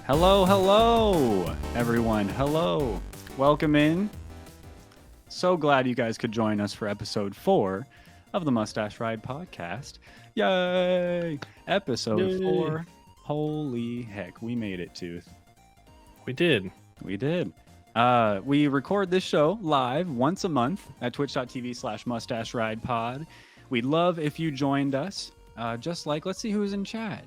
Hello, everyone. Hello. Welcome in. So glad you guys could join us for episode 4 of the Mustache Ride podcast. Yay! Episode 4. Holy heck, we made it, Tooth. We did. We did. We record this show live once a month at twitch.tv/Mustache Ride Pod. We'd love if you joined us. Just like, let's see who's in chat.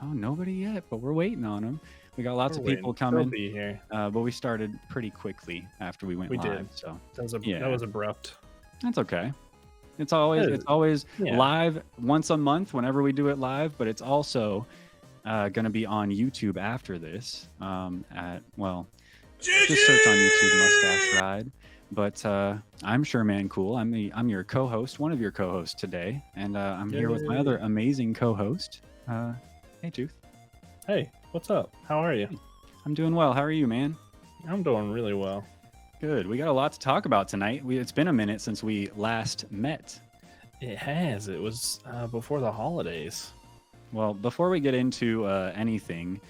Oh, nobody yet, but we're waiting on them. We got lots of people coming. They'll be here. But we started pretty quickly after we went live. Did. So that was abrupt. That's okay. It's always live once a month whenever we do it live, but it's also going to be on YouTube after this. Just search on YouTube Mustache Ride. But I'm Sure Man Cool. I'm your co-host, one of your co-hosts today, and I'm here with my other amazing co-host. Hey, Tooth. Hey, what's up? How are you? I'm doing well. How are you, man? I'm doing really well. Good. We got a lot to talk about tonight. It's been a minute since we last met. It has. It was before the holidays. Well, before we get into anything,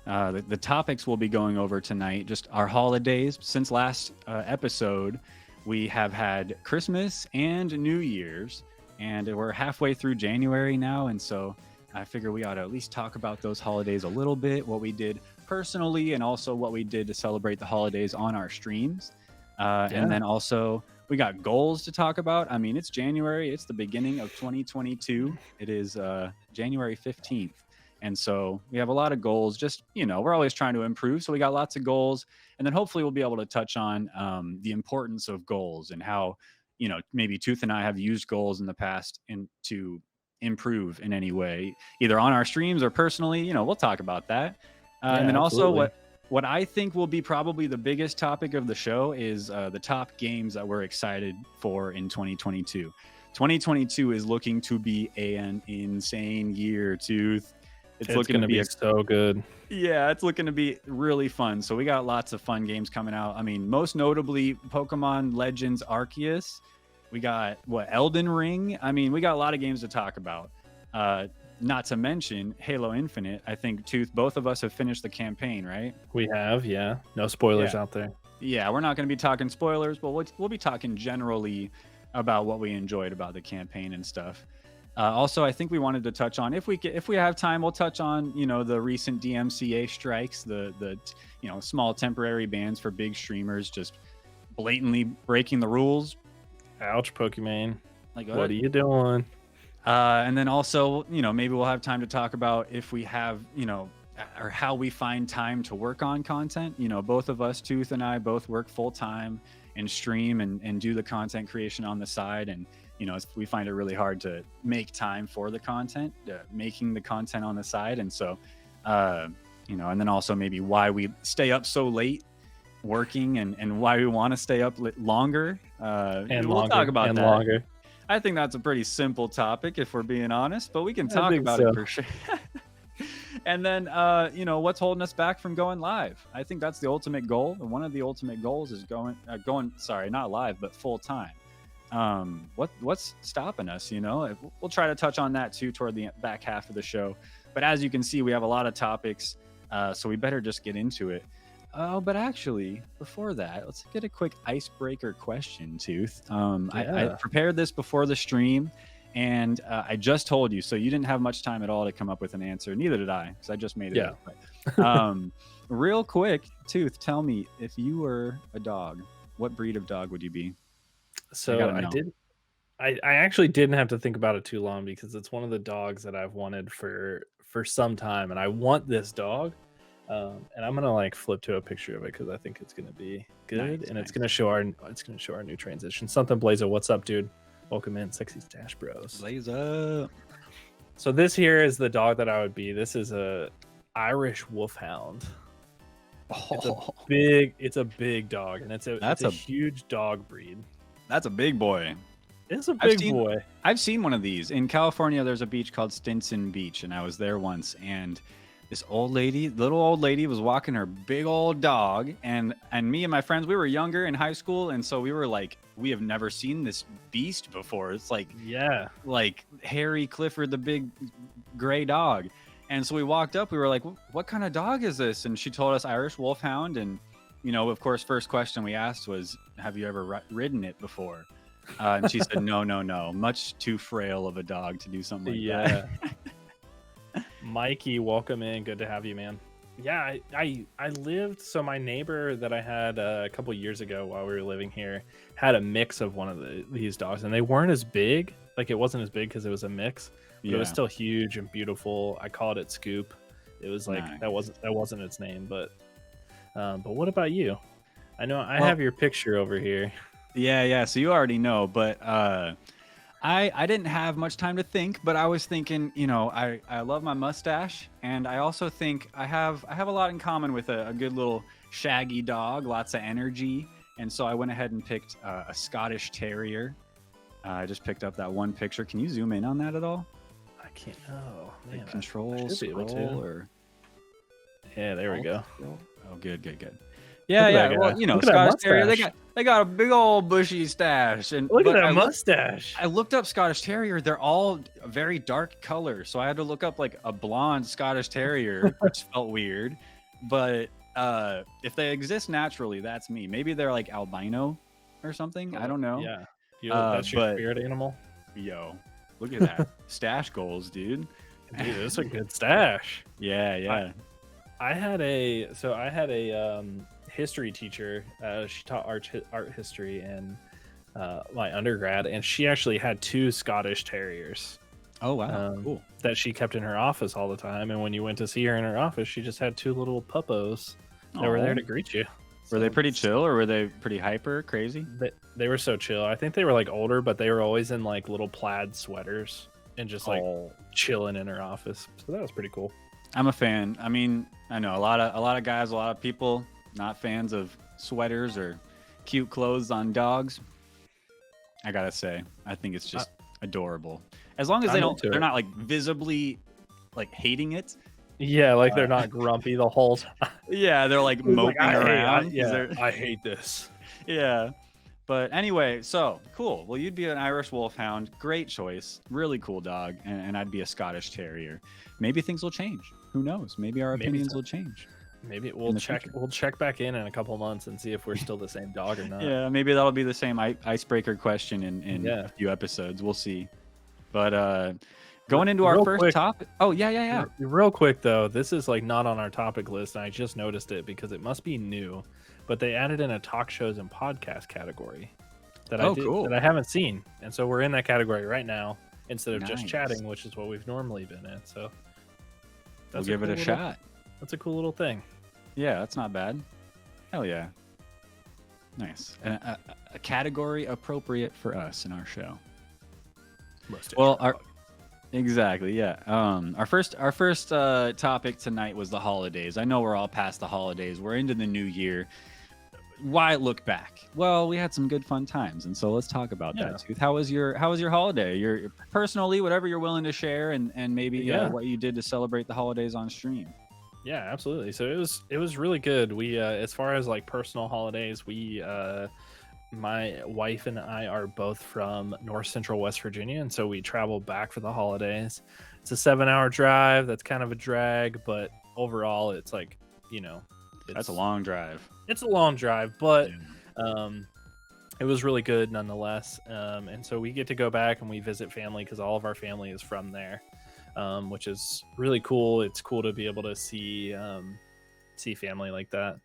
the topics we'll be going over tonight, just our holidays. Since last episode, we have had Christmas and New Year's, and we're halfway through January now, and so I figure we ought to at least talk about those holidays a little bit, what we did personally, and also what we did to celebrate the holidays on our streams. And then also, we got goals to talk about. I mean, it's January. It's the beginning of 2022. It is January 15th. And so we have a lot of goals. Just, we're always trying to improve. So we got lots of goals. And then hopefully we'll be able to touch on the importance of goals and how, maybe Tooth and I have used goals in the past to improve in any way, either on our streams or personally. We'll talk about that. And then absolutely. Also what I think will be probably the biggest topic of the show is the top games that we're excited for in 2022. 2022 is looking to be an insane year, Tooth. It's looking to be so good. Yeah, it's looking to be really fun. So we got lots of fun games coming out. I mean, most notably Pokemon Legends Arceus. We got Elden Ring. I mean, we got a lot of games to talk about. Not to mention Halo Infinite. I think Tooth, both of us have finished the campaign, right? We have, yeah. No spoilers out there. Yeah, we're not going to be talking spoilers, but we'll be talking generally about what we enjoyed about the campaign and stuff. Also, I think we wanted to touch on, if we have time, we'll touch on the recent DMCA strikes, the small temporary bans for big streamers just blatantly breaking the rules. Ouch, Pokemon. Like, what are you doing? And then also, maybe we'll have time to talk about if we have, or how we find time to work on content. Both of us, Tooth and I, both work full time and stream and do the content creation on the side. And, we find it really hard to make time for the content, making the content on the side. And so, and then also maybe why we stay up so late working and why we want to stay up longer. We'll talk about that. Longer. I think that's a pretty simple topic if we're being honest, but we can talk about it for sure. And then, what's holding us back from going live? I think that's the ultimate goal. And one of the ultimate goals is going, not live, but full time. What's stopping us? We'll try to touch on that too toward the back half of the show. But as you can see, we have a lot of topics, so we better just get into it. Oh, but actually, before that, let's get a quick icebreaker question, Tooth. I prepared this before the stream, and I just told you, so you didn't have much time at all to come up with an answer. Neither did I, because I just made it up. Real quick, Tooth, tell me, if you were a dog, what breed of dog would you be? So I actually didn't have to think about it too long, because it's one of the dogs that I've wanted for some time, and I want this dog. And I'm gonna flip to a picture of it because I think it's gonna be good, nice. It's gonna show our new transition. Something Blazer, what's up, dude? Welcome in, Sexy Stash Bros. Blazer. So this here is the dog that I would be. This is a Irish Wolfhound. Oh. It's a big dog, and it's a huge dog breed. That's a big boy. It's a big boy. I've seen one of these in California. There's a beach called Stinson Beach, and I was there once, and this little old lady was walking her big old dog, and me and my friends, we were younger in high school, and so we were like, we have never seen this beast before. It's like Harry Clifford, the big gray dog. And so we walked up, we were like, what kind of dog is this? And she told us Irish Wolfhound. And, of course, first question we asked was, have you ever ridden it before? And she said, no, much too frail of a dog to do something like that. Mikey, welcome in. Good to have you, man. Yeah, I lived, so my neighbor that I had a couple years ago while we were living here had a mix of one of these dogs, and they weren't as big. Like, it wasn't as big because it was a mix, but it was still huge and beautiful. I called it Scoop. It was like nice. that wasn't its name, but what about you? I know I have your picture over here. Yeah. So you already know, but I didn't have much time to think, but I was thinking, I love my mustache, and I also think I have a lot in common with a good little shaggy dog, lots of energy, and so I went ahead and picked a Scottish Terrier. I just picked up that one picture. Can you zoom in on that at all? I can't. Oh, man. Like control, scroll, or... Yeah, there we go. Oh, good. Yeah. Well, Scottish Terrier, they got a big old bushy stash. And look at that mustache. I looked up Scottish Terrier. They're all very dark colors, so I had to look up like a blonde Scottish Terrier, which felt weird. But if they exist naturally, that's me. Maybe they're like albino or something. I don't know. Yeah. That's your spirit animal. Yo, look at that. Stash goals, dude. Dude, that's a good stash. Yeah. I had a history teacher. She taught art history in my undergrad, and she actually had 2 Scottish Terriers. Oh wow, cool. That she kept in her office all the time, and when you went to see her in her office, she just had 2 little puppos that were there to greet you. Were they pretty chill, or were they pretty hyper crazy? They were so chill. I think they were like older, but they were always in like little plaid sweaters and just like chilling in her office. So that was pretty cool. I'm a fan. I mean, I know a lot of guys, a lot of people not fans of sweaters or cute clothes on dogs. I gotta say, I think it's just adorable. As long as they're not like visibly like hating it. Yeah, like they're not grumpy the whole time. Yeah, they're like moping around. I hate this. Yeah. But anyway, so cool. Well, you'd be an Irish Wolfhound. Great choice. Really cool dog. And I'd be a Scottish Terrier. Maybe things will change. Who knows? Maybe our opinions will change. Maybe we'll check back in a couple months and see if we're still the same dog or not. Yeah, maybe that'll be the same icebreaker question in a few episodes. We'll see. But going into our first topic. Oh, yeah. Real quick, though, this is like not on our topic list, and I just noticed it because it must be new. But they added in a talk shows and podcast category that I haven't seen. And so we're in that category right now instead of just chatting, which is what we've normally been in. So we'll give it a shot. That's a cool little thing. Yeah, that's not bad. Hell yeah. Nice. A category appropriate for us in our show. Exactly, yeah. Our first topic tonight was the holidays. I know we're all past the holidays. We're into the new year. Why look back? Well, we had some good fun times, and so let's talk about that. Tooth, how was your holiday? Your personally, whatever you're willing to share, and maybe what you did to celebrate the holidays on stream. Yeah, absolutely. So it was really good. We as far as like personal holidays, my wife and I are both from North Central West Virginia, and so we traveled back for the holidays. It's a 7-hour drive. That's kind of a drag, but overall, it's like, that's a long drive. It's a long drive, but it was really good nonetheless. And so we get to go back and we visit family because all of our family is from there, which is really cool. It's cool to be able to see family like that.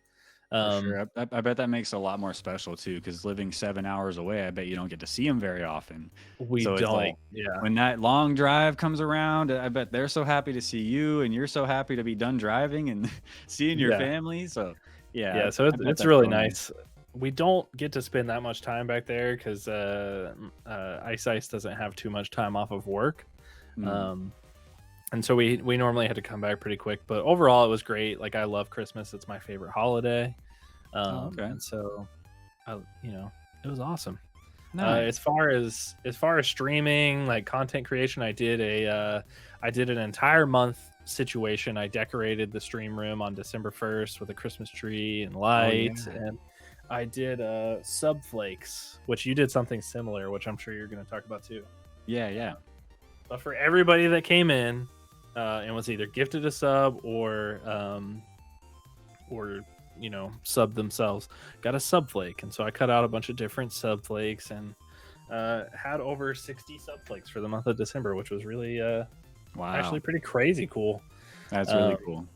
Sure. I bet that makes it a lot more special too, because living 7 hours away, I bet you don't get to see them very often. We don't. It's like, when that long drive comes around, I bet they're so happy to see you, and you're so happy to be done driving and seeing your family. So so it's really nice. We don't get to spend that much time back there because Ice doesn't have too much time off of work. And so we normally had to come back pretty quick, but overall it was great. Like, I love Christmas. It's my favorite holiday. And so, it was awesome. Nice. As far as streaming, like content creation, I did an entire month situation. I decorated the stream room on December 1st with a Christmas tree and lights, and I did sub flakes, which you did something similar, which I'm sure you're going to talk about too. Yeah. But for everybody that came in, and was either gifted a sub or sub themselves. Got a sub flake, and so I cut out a bunch of different sub flakes and had over 60 sub flakes for the month of December, which was really actually pretty crazy cool. That's really cool.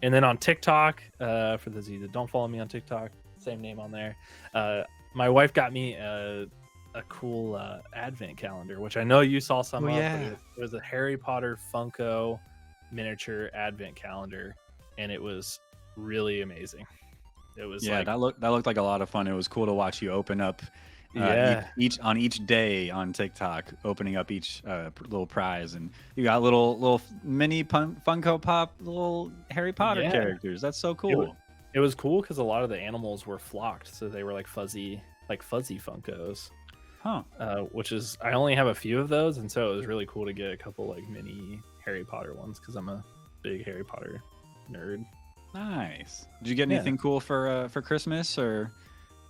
And then on TikTok, for those of you that don't follow me on TikTok, same name on there. My wife got me a cool advent calendar, which I know you saw some of. Yeah. But it was a Harry Potter Funko miniature advent calendar, and it was really amazing. It was that looked like a lot of fun. It was cool to watch you open up each day on TikTok, opening up each little prize, and you got little mini Funko Pop little Harry Potter characters. That's so cool. It was cool because a lot of the animals were flocked, so they were like fuzzy Funkos. Huh. Which is, I only have a few of those, and so it was really cool to get a couple like mini Harry Potter ones because I'm a big Harry Potter nerd. Nice. Did you get anything cool for Christmas or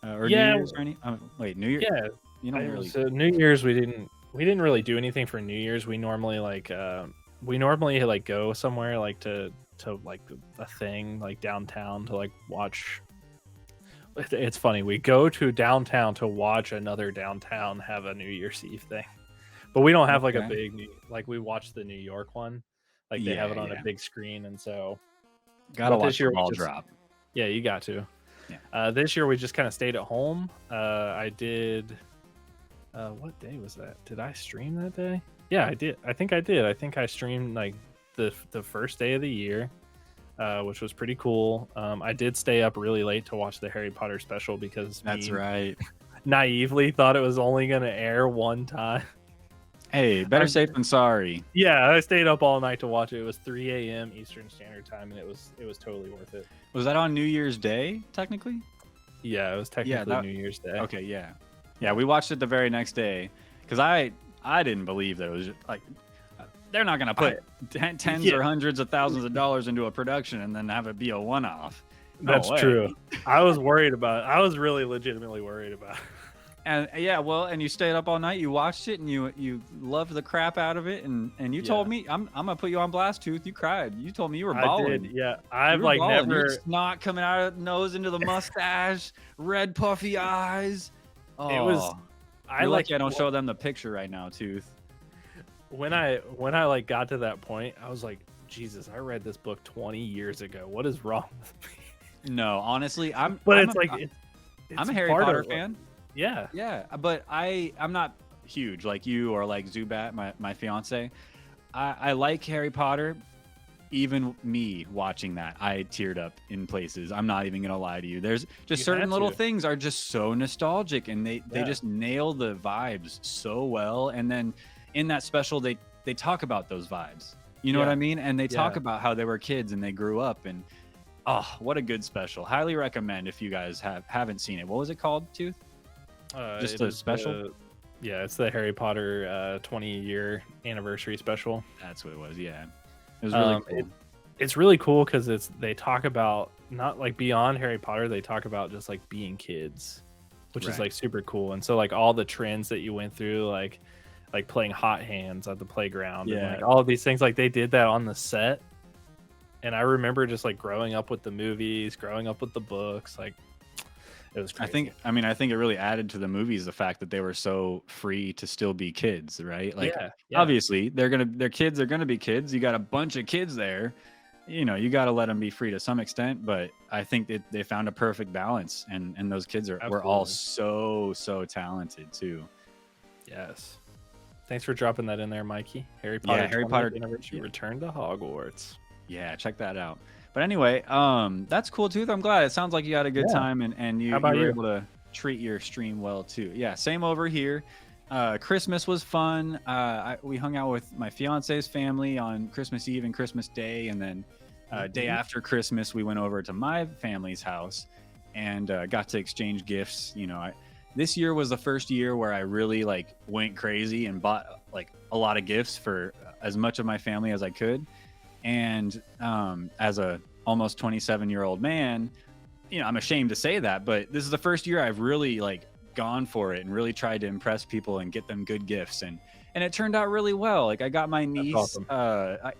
New Year's or any? Wait, New Year? Yeah. You don't really. So New Year's we didn't really do anything for New Year's. We normally go somewhere like to like a thing like downtown to like watch. It's funny, we go to downtown to watch another downtown have a New Year's Eve thing, but we don't have like a big we watch the New York one, like they have it on a big screen, and so gotta watch the ball drop. Yeah, you got to. This year we just kind of stayed at home. I did. What day was that? Did I stream that day? Yeah, I did. I think I did. I think I streamed like the first day of the year, which was pretty cool. I did stay up really late to watch the Harry Potter special because naively thought it was only going to air one time. Hey, better safe than sorry. Yeah, I stayed up all night to watch it. It was 3 a.m. Eastern Standard Time, and it was totally worth it. Was that on New Year's Day, technically? Yeah, it was technically New Year's Day. Okay, yeah. Yeah, we watched it the very next day because I didn't believe that it was like they're not going to put tens or hundreds of thousands of dollars into a production and then have it be a one-off. That's true. I was worried about it. I was really legitimately worried about it. And and you stayed up all night, you watched it, and you loved the crap out of it, and you told me, I'm gonna put you on blast, Tooth. You cried. You told me you were bawling. I did, yeah. I've like bawling. Never. Your snot coming out of the nose into the mustache, red puffy eyes. Oh, it was. I don't show them the picture right now, Tooth. When I like got to that point, I was like, Jesus, I read this book 20 years ago. What is wrong with me? No, honestly, I'm a Harry Potter fan. Yeah, but I'm not huge like you or like Zubat, my fiance. I like Harry Potter. Even me watching that, I teared up in places. I'm not even gonna lie to you. There's just certain little things are just so nostalgic, and they just nail the vibes so well. And then in that special, they talk about those vibes. You know what I mean? And they talk about how they were kids and they grew up. And what a good special! Highly recommend if you guys haven't seen it. What was it called, Tooth? Just a special? It's the Harry Potter 20-year anniversary special. That's what it was, yeah. It was really cool. It's really cool because they talk about, not like beyond Harry Potter, they talk about just like being kids, which is like super cool. And so like all the trends that you went through, like playing hot hands at the playground, and like all of these things, like they did that on the set. And I remember just like growing up with the movies, growing up with the books, like it was crazy. I think it really added to the movies the fact that they were so free to still be kids, right? Like obviously their kids are gonna be kids. You got a bunch of kids there, you know, you got to let them be free to some extent. But I think that they found a perfect balance, and those kids were all so talented too. Yes. Thanks for dropping that in there, Mikey. Harry Potter Anniversary Return to Hogwarts. Yeah, check that out. But anyway, that's cool, Tooth. I'm glad. It sounds like you had a good time, and you were able to treat your stream well too. Yeah, same over here. Christmas was fun. We hung out with my fiance's family on Christmas Eve and Christmas Day, and then day after Christmas, we went over to my family's house and got to exchange gifts. You know, this year was the first year where I really like went crazy and bought like a lot of gifts for as much of my family as I could. And as a almost 27-year-old man, you know, I'm ashamed to say that, but this is the first year I've really like gone for it and really tried to impress people and get them good gifts. And and it turned out really well. Like I got my That's niece, awesome.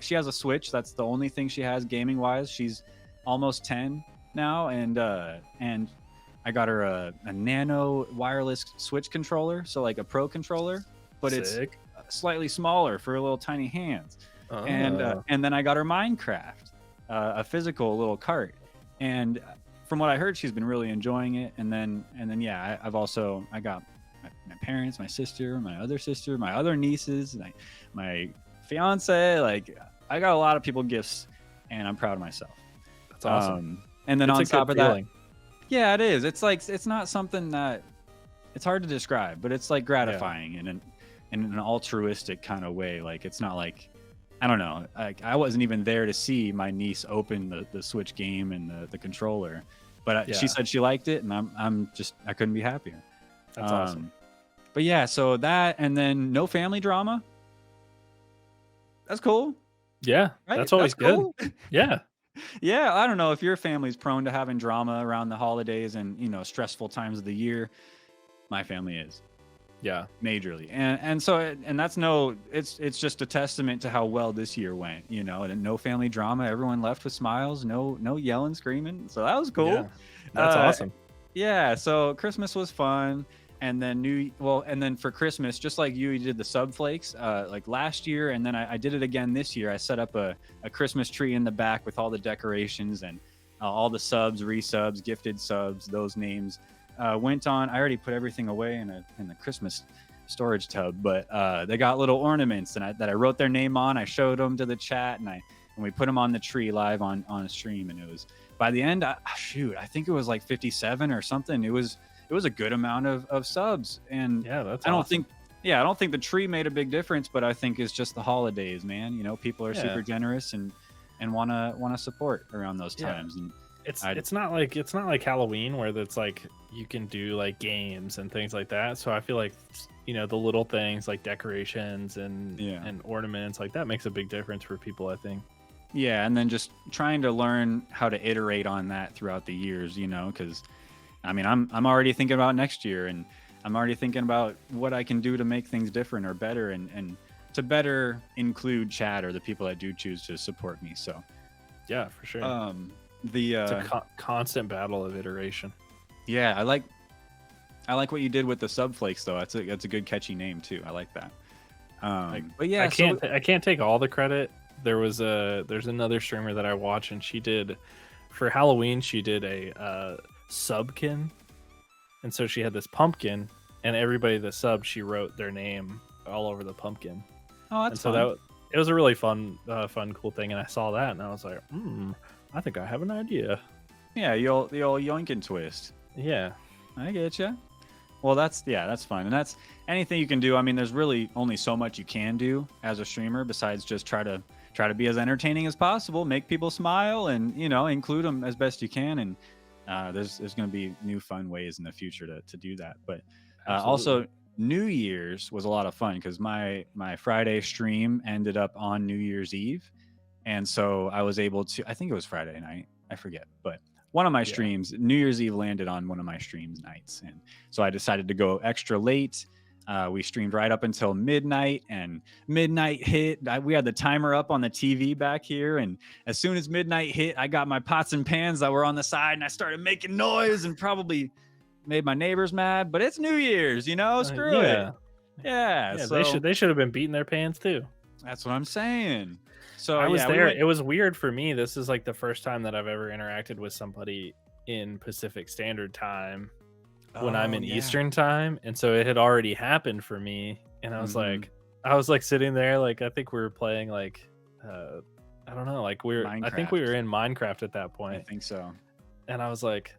she has a Switch. That's the only thing she has gaming wise. She's almost 10 now, and I got her a nano wireless Switch controller, so like a pro controller, but it's Sick. slightly smaller for her little tiny hands. Oh. And then I got her Minecraft, a physical little cart, and from what I heard, she's been really enjoying it. And then yeah, I got my parents, my sister, my other nieces, my fiance. Like I got a lot of people gifts, and I'm proud of myself. That's awesome. And then it's on top of feeling. that, yeah, it is. It's like it's not something that it's hard to describe, but it's like gratifying in an altruistic kind of way. Like it's not like I don't know. Like I wasn't even there to see my niece open the Switch game and the controller, but she said she liked it, and I couldn't be happier. That's awesome. But yeah, so that, and then no family drama. That's cool. Yeah, right? That's always good. Cool. Yeah. Yeah, I don't know if your family's prone to having drama around the holidays and stressful times of the year. My family is. Yeah, majorly, and so that's it's just a testament to how well this year went, and no family drama. Everyone left with smiles, no yelling, screaming. So that was cool. Yeah, that's awesome. Yeah, so Christmas was fun, and then for Christmas, just like you did the sub flakes like last year, and then I did it again this year. I set up a Christmas tree in the back with all the decorations and all the subs, resubs, gifted subs, those names. Went on. I already put everything away in the Christmas storage tub, but they got little ornaments that I wrote their name on. I showed them to the chat, and we put them on the tree live on a stream. And it was by the end, I think it was like 57 or something. It was a good amount of subs, and yeah, that's I don't awesome. think the tree made a big difference, but I think it's just the holidays, man. People are super generous and wanna support around those times. And it's not like Halloween where it's like you can do like games and things like that. So I feel like the little things like decorations and ornaments like that makes a big difference for people, I think. Yeah, and then just trying to learn how to iterate on that throughout the years, because I mean I'm already thinking about next year, and I'm already thinking about what I can do to make things different or better, and to better include chat or the people that do choose to support me. So yeah, for sure. It's a constant battle of iteration. Yeah, I like what you did with the sub flakes though. That's a good catchy name too. I like that. But yeah, I can't take all the credit. There's another streamer that I watch, and she did for Halloween. She did a subkin, and so she had this pumpkin, and everybody that subbed, she wrote their name all over the pumpkin. Oh, that's fun. So it was a really fun, cool thing. And I saw that, and I was like, I think I have an idea. Yeah, the old yoink and twist. Yeah, I get you. Well, that's fun, and that's anything you can do. I mean, there's really only so much you can do as a streamer besides just try to be as entertaining as possible, make people smile, and include them as best you can. And there's going to be new fun ways in the future to do that. But also, New Year's was a lot of fun because my Friday stream ended up on New Year's Eve, and so I was able to. I think it was Friday night. I forget, but one of my streams, New Year's Eve landed on one of my streams nights. And so I decided to go extra late. We streamed right up until midnight, and midnight hit. We had the timer up on the TV back here. And as soon as midnight hit, I got my pots and pans that were on the side, and I started making noise and probably made my neighbors mad. But it's New Year's, screw it. Yeah. So they should have been beating their pans too. That's what I'm saying. So I was there. It was weird for me. This is like the first time that I've ever interacted with somebody in Pacific Standard Time when I'm in Eastern Time. And so it had already happened for me. And I was like sitting there, like, I think we were playing like, I don't know, like I think we were in Minecraft at that point. I think so. And I was like,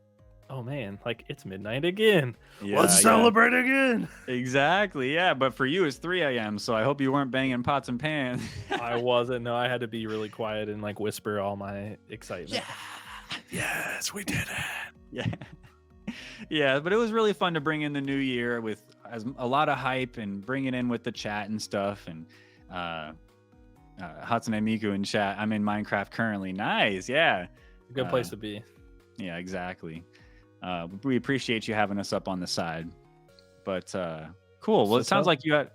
oh man, like it's midnight again. Yeah, let's celebrate again. Exactly. Yeah. But for you, it's 3 a.m. So I hope you weren't banging pots and pans. I wasn't. No, I had to be really quiet and like whisper all my excitement. Yeah. Yes, we did it. Yeah. Yeah. But it was really fun to bring in the new year with a lot of hype and bring it in with the chat and stuff. And Hatsune Miku in chat. I'm in Minecraft currently. Nice. Yeah. Good place to be. Yeah, exactly. We appreciate you having us up on the side, but cool. Well, it sounds like you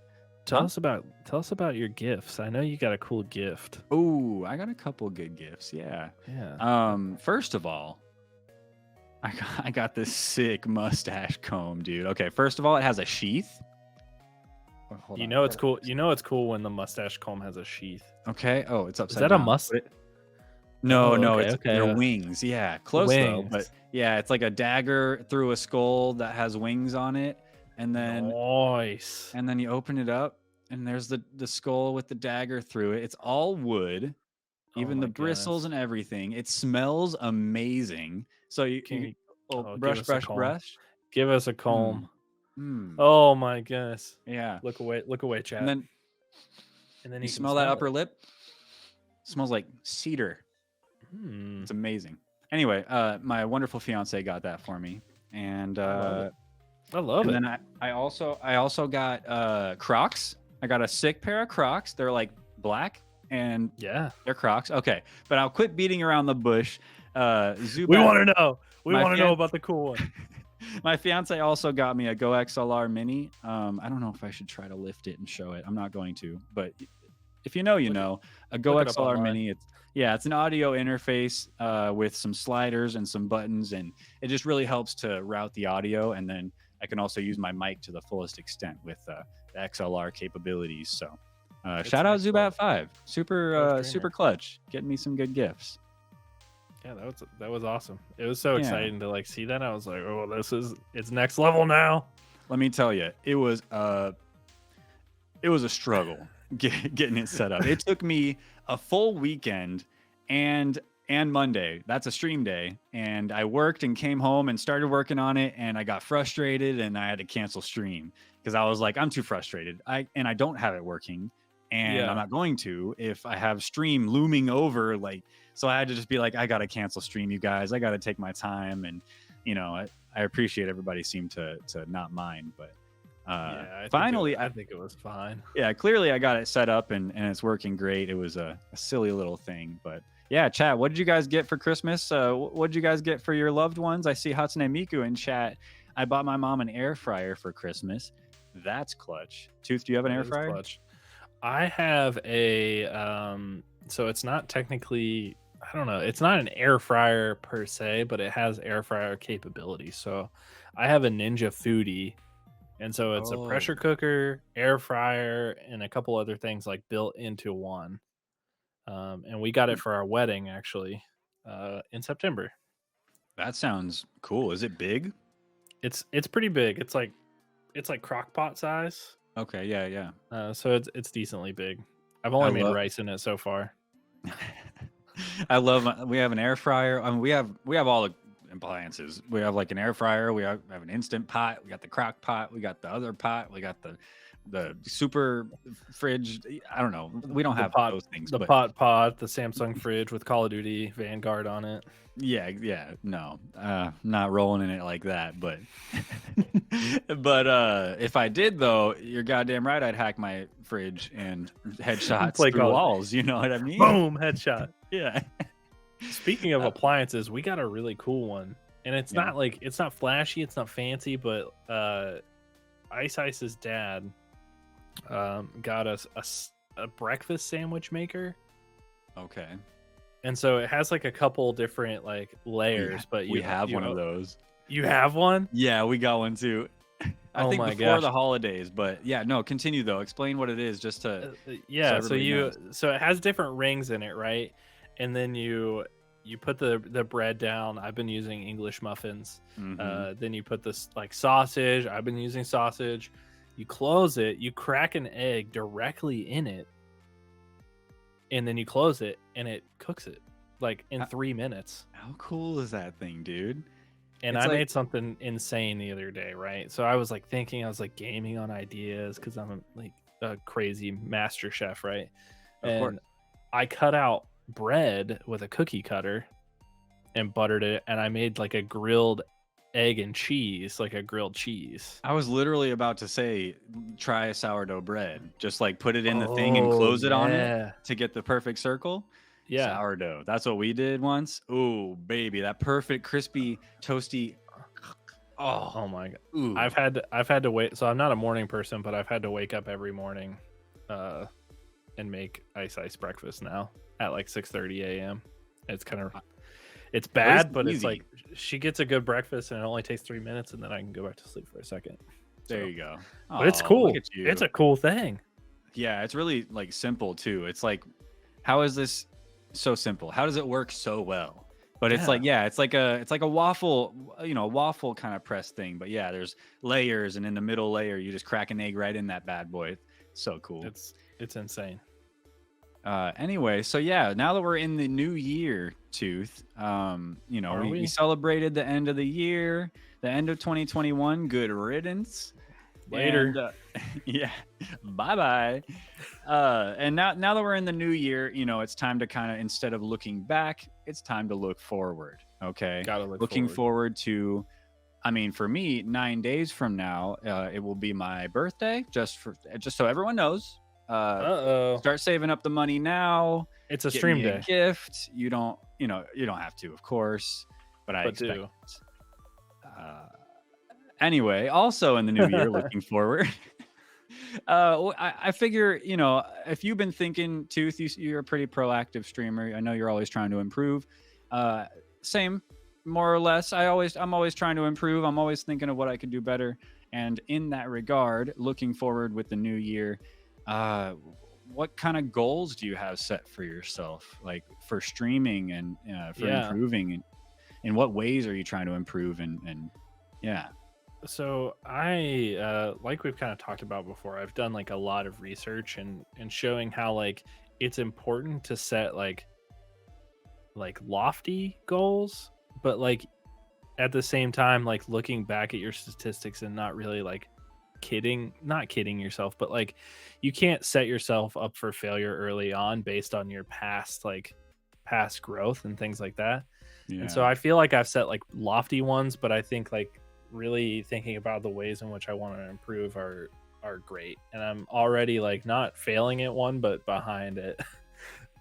Tell us about your gifts. I know you got a cool gift. Oh, I got a couple good gifts. Yeah. First of all, I got this sick mustache comb, dude. Okay, first of all, it has a sheath. Hold on. It's cool. It's cool when the mustache comb has a sheath. Okay. Oh, it's upside down. Is that down. a mustache? No, it's their wings. Yeah, close though. But yeah, it's like a dagger through a skull that has wings on it, and then nice. And then you open it up, and there's the skull with the dagger through it. It's all wood, even the bristles and everything. It smells amazing. So you brush. Give us a comb. Oh my goodness. Yeah. Look away, chat. And then you smell that upper lip. It smells like cedar. It's amazing. Anyway, my wonderful fiance got that for me, and I love it. And then I also got Crocs. I got a sick pair of Crocs. They're like black, and yeah, they're Crocs. Okay, but I'll quit beating around the bush. We want to know. We want to know about the cool one. My fiance also got me a Go XLR Mini. I don't know if I should try to lift it and show it. I'm not going to, but if you know, you know. A Go XLR Mini. It's an audio interface with some sliders and some buttons, and it just really helps to route the audio. And then I can also use my mic to the fullest extent with the XLR capabilities. So shout out Zubat 5. Super clutch. Getting me some good gifts. Yeah, that was awesome. It was so exciting to like see that. I was like, oh, it's next level now. Let me tell you, it was a struggle getting it set up. It took me a full weekend and Monday. That's a stream day, and I worked and came home and started working on it, and I got frustrated and I had to cancel stream because I was like, I'm too frustrated. I don't have it working, and I'm not going to if I have stream looming over. Like, so I had to just be like, I gotta cancel stream, you guys. I gotta take my time, and I appreciate everybody seemed to not mind, but I think it was fine. Yeah, clearly I got it set up and it's working great. It was a silly little thing, but yeah, chat, what did you guys get for Christmas? What did you guys get for your loved ones? I see Hatsune Miku in chat. I bought my mom an air fryer for Christmas. That's clutch. Tooth, do you have an air fryer? Clutch. I have a so it's not technically, I don't know, it's not an air fryer per se, but it has air fryer capability. So I have a Ninja Foodie, and so it's a pressure cooker, air fryer, and a couple other things like built into one. And we got it for our wedding actually in September. That sounds cool. Is it big? It's pretty big. It's like crock pot size. Okay, yeah. So it's decently big. I've only made rice in it so far. I love. We have an air fryer. I mean, we have all the appliances. We have like an air fryer. We have an instant pot. We got the crock pot. We got the other pot. We got the super fridge. I don't know. We don't have those things. The pot, the Samsung fridge with Call of Duty Vanguard on it. Yeah. No, not rolling in it like that. But if I did though, you're goddamn right. I'd hack my fridge and headshots through walls. You know what I mean? Boom, headshot. Yeah. Speaking of appliances, we got a really cool one, and it's not flashy, it's not fancy, but Ice's dad got us a breakfast sandwich maker. Okay. And so it has like a couple different like layers, but we have one of those. You have one? Yeah, we got one too. I think before the holidays, but yeah, no, continue though. Explain what it is just to so it has different rings in it, right? And then you put the bread down. I've been using English muffins. Mm-hmm. Then you put this like sausage. I've been using sausage. You close it. You crack an egg directly in it, and then you close it, and it cooks it like in 3 minutes. How cool is that thing, dude? And I made something insane the other day, right? So I was like thinking, I was like gaming on ideas because I'm like a crazy master chef, right? Of course. I cut out bread with a cookie cutter and buttered it, and I made like a grilled egg and cheese, like a grilled cheese. I was literally about to say try a sourdough bread, just like put it in the thing and close it on it to get the perfect circle. Sourdough, that's what we did once. Ooh, baby, that perfect crispy toasty Oh my god. Ooh. I've had to wait. So I'm not a morning person, but I've had to wake up every morning and make ice breakfast now at like 6:30 a.m. It's kind of it's bad, but it's like she gets a good breakfast and it only takes 3 minutes and then I can go back to sleep for a second. There you go. But it's cool. It's a cool thing. Yeah, it's really like simple too. It's like, how is this so simple? How does it work so well? But it's like, it's like a waffle, waffle kind of press thing. But yeah, there's layers, and in the middle layer, you just crack an egg right in that bad boy. It's so cool. It's insane. Anyway, so yeah, now that we're in the new year, Tooth, we celebrated the end of the year, the end of 2021. Good riddance. Later. And, yeah. Bye-bye. And now that we're in the new year, it's time to kind of, instead of looking back, it's time to look forward. Okay. Gotta look looking forward to, for me, 9 days from now, it will be my birthday, just so everyone knows. Start saving up the money now. It's a stream day. Gift. You don't have to, of course, but I expect. Anyway, also in the new year, looking forward. I figure, if you've been thinking, Tooth, you're a pretty proactive streamer. I know you're always trying to improve. Same, more or less. I'm always trying to improve. I'm always thinking of what I could do better. And in that regard, looking forward with the new year, what kind of goals do you have set for yourself, like for streaming and for improving? And in what ways are you trying to improve? And yeah. So I like we've kind of talked about before, I've done like a lot of research and showing how like it's important to set like lofty goals, but like at the same time like looking back at your statistics and not really like not kidding yourself, but like you can't set yourself up for failure early on based on your past growth and things like that. And so I feel like I've set like lofty ones, but I think like really thinking about the ways in which I want to improve are great. And I'm already like not failing at one, but behind it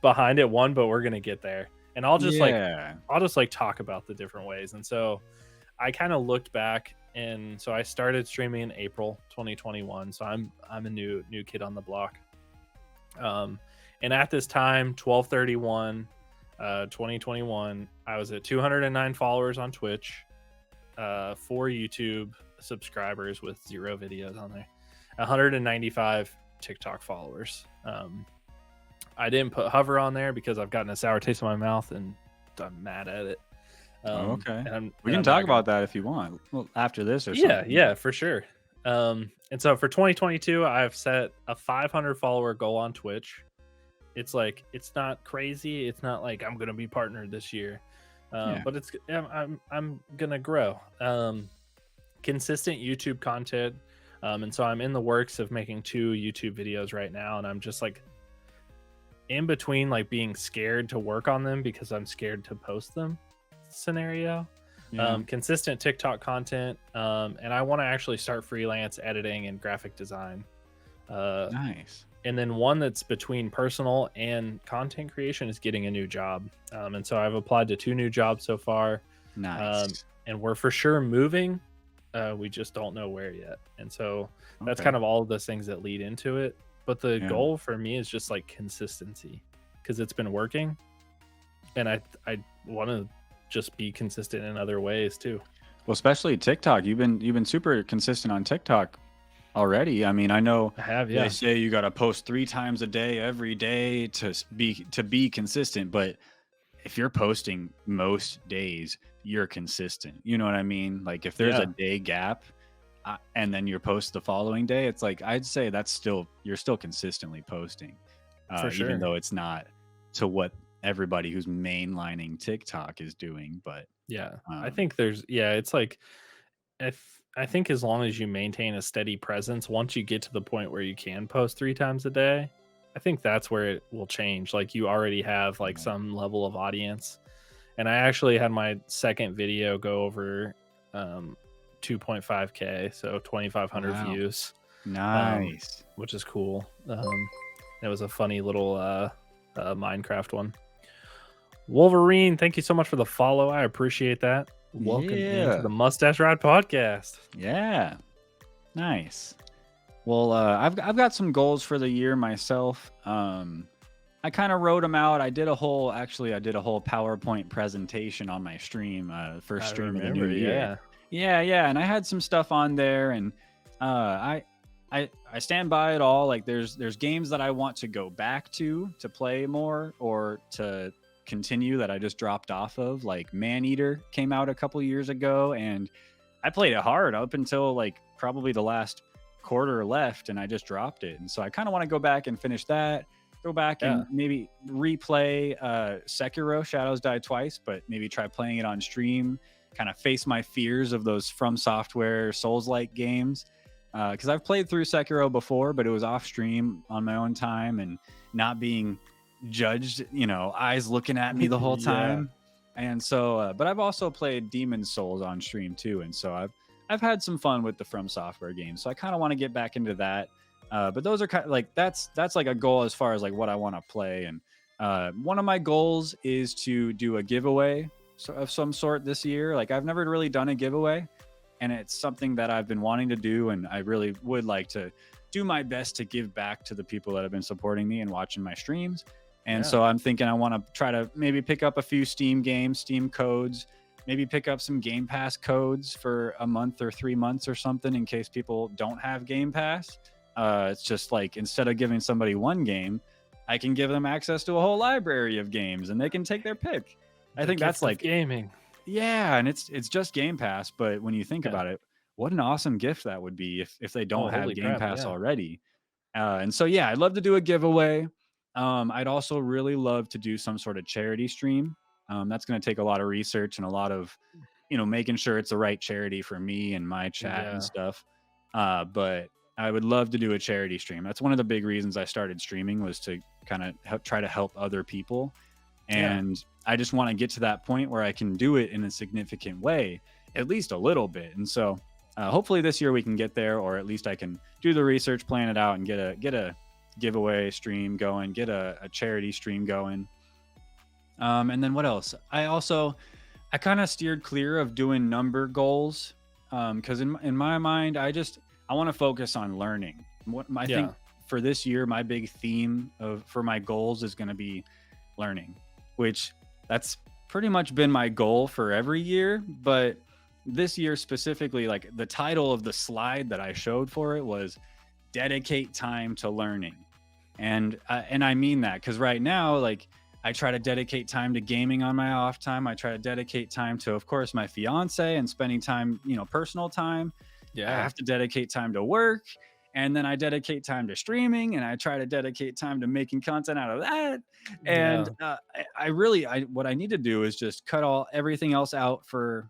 one, but we're going to get there. And I'll just talk about the different ways. And so I kind of looked back, and so I started streaming in April 2021. So I'm a new kid on the block. And at this time, 12/31, 2021, I was at 209 followers on Twitch. 4 YouTube subscribers with 0 videos on there, 195 TikTok followers. I didn't put hover on there because I've gotten a sour taste in my mouth and I'm mad at it. Okay. We can talk about that if you want. Well, after this or something. Yeah, for sure. And so for 2022, I've set a 500 follower goal on Twitch. It's like, it's not crazy. It's not like I'm going to be partnered this year. But I'm gonna grow. Consistent YouTube content, and so I'm in the works of making 2 YouTube videos right now, and I'm just like in between like being scared to work on them because I'm scared to post them scenario. Consistent TikTok content, and I want to actually start freelance editing and graphic design. Nice. And then one that's between personal and content creation is getting a new job. And so I've applied to 2 new jobs so far. Nice. And we're for sure moving. We just don't know where yet. And so that's kind of all of those things that lead into it. But the goal for me is just like consistency, because it's been working. And I want to just be consistent in other ways too. Well, especially TikTok. You've been super consistent on TikTok already. I know I have, they say you got to post 3 times a day every day to be consistent, but if you're posting most days, you're consistent. You know what I mean? Like if there's a day gap and then you post the following day, it's like I'd say you're still consistently posting, for sure. Even though it's not to what everybody who's mainlining TikTok is doing. But I think it's like I think as long as you maintain a steady presence, once you get to the point where you can post 3 times a day, I think that's where it will change. Like you already have like some level of audience. And I actually had my second video go over 2.5K, so 2,500 views. Nice. Which is cool. It was a funny little Minecraft one. Wolverine, thank you so much for the follow. I appreciate that. Welcome into the Yeah. Mustache Ride podcast. Yeah. Nice. Well, I've got some goals for the year myself. I kind of wrote them out. I did a whole PowerPoint presentation on my stream, first I stream of the new remember, year. yeah. Yeah, and I had some stuff on there, and uh, I stand by it all. Like there's games that I want to go back to play more or to continue that I just dropped off of. Like Maneater came out a couple years ago, and I played it hard up until like probably the last quarter left, and I just dropped it. And so I kind of want to go back and finish that. Go back Yeah. and maybe replay Sekiro Shadows Die Twice, but maybe try playing it on stream. Kind of face my fears of those From Software Souls-like games. Because I've played through Sekiro before, but it was off stream on my own time and not being judged, eyes looking at me the whole Yeah. time. And so, but I've also played Demon's Souls on stream too, and so I've had some fun with the From Software games. So I kind of want to get back into that. But those are kind of like that's like a goal as far as like what I want to play. And one of my goals is to do a giveaway of some sort this year. Like I've never really done a giveaway, and it's something that I've been wanting to do, and I really would like to do my best to give back to the people that have been supporting me and watching my streams. And so I'm thinking I want to try to maybe pick up a few Steam games, Steam codes, maybe pick up some Game Pass codes for a month or 3 months or something in case people don't have Game Pass. It's just like instead of giving somebody one game, I can give them access to a whole library of games and they can take their pick. I think that's like gaming. Yeah, and it's just Game Pass, but when you think about it, what an awesome gift that would be if they don't have Game Pass already. And so yeah, I'd love to do a giveaway. I'd also really love to do some sort of charity stream. That's going to take a lot of research and a lot of, making sure it's the right charity for me and my chat and stuff. But I would love to do a charity stream. That's one of the big reasons I started streaming, was to kind of try to help other people. And I just want to get to that point where I can do it in a significant way, at least a little bit. And so hopefully this year we can get there, or at least I can do the research, plan it out, and get a giveaway stream going, get a charity stream going. And then what else? I kind of steered clear of doing number goals, because in my mind, I want to focus on learning. I think for this year, my big theme for my goals is going to be learning, which that's pretty much been my goal for every year. But this year specifically, like the title of the slide that I showed for it was dedicate time to learning. And I mean that because right now, like I try to dedicate time to gaming on my off time. I try to dedicate time to, of course, my fiance and spending time, personal time. I have to dedicate time to work, and then I dedicate time to streaming, and I try to dedicate time to making content out of that. And what I need to do is just cut everything else out for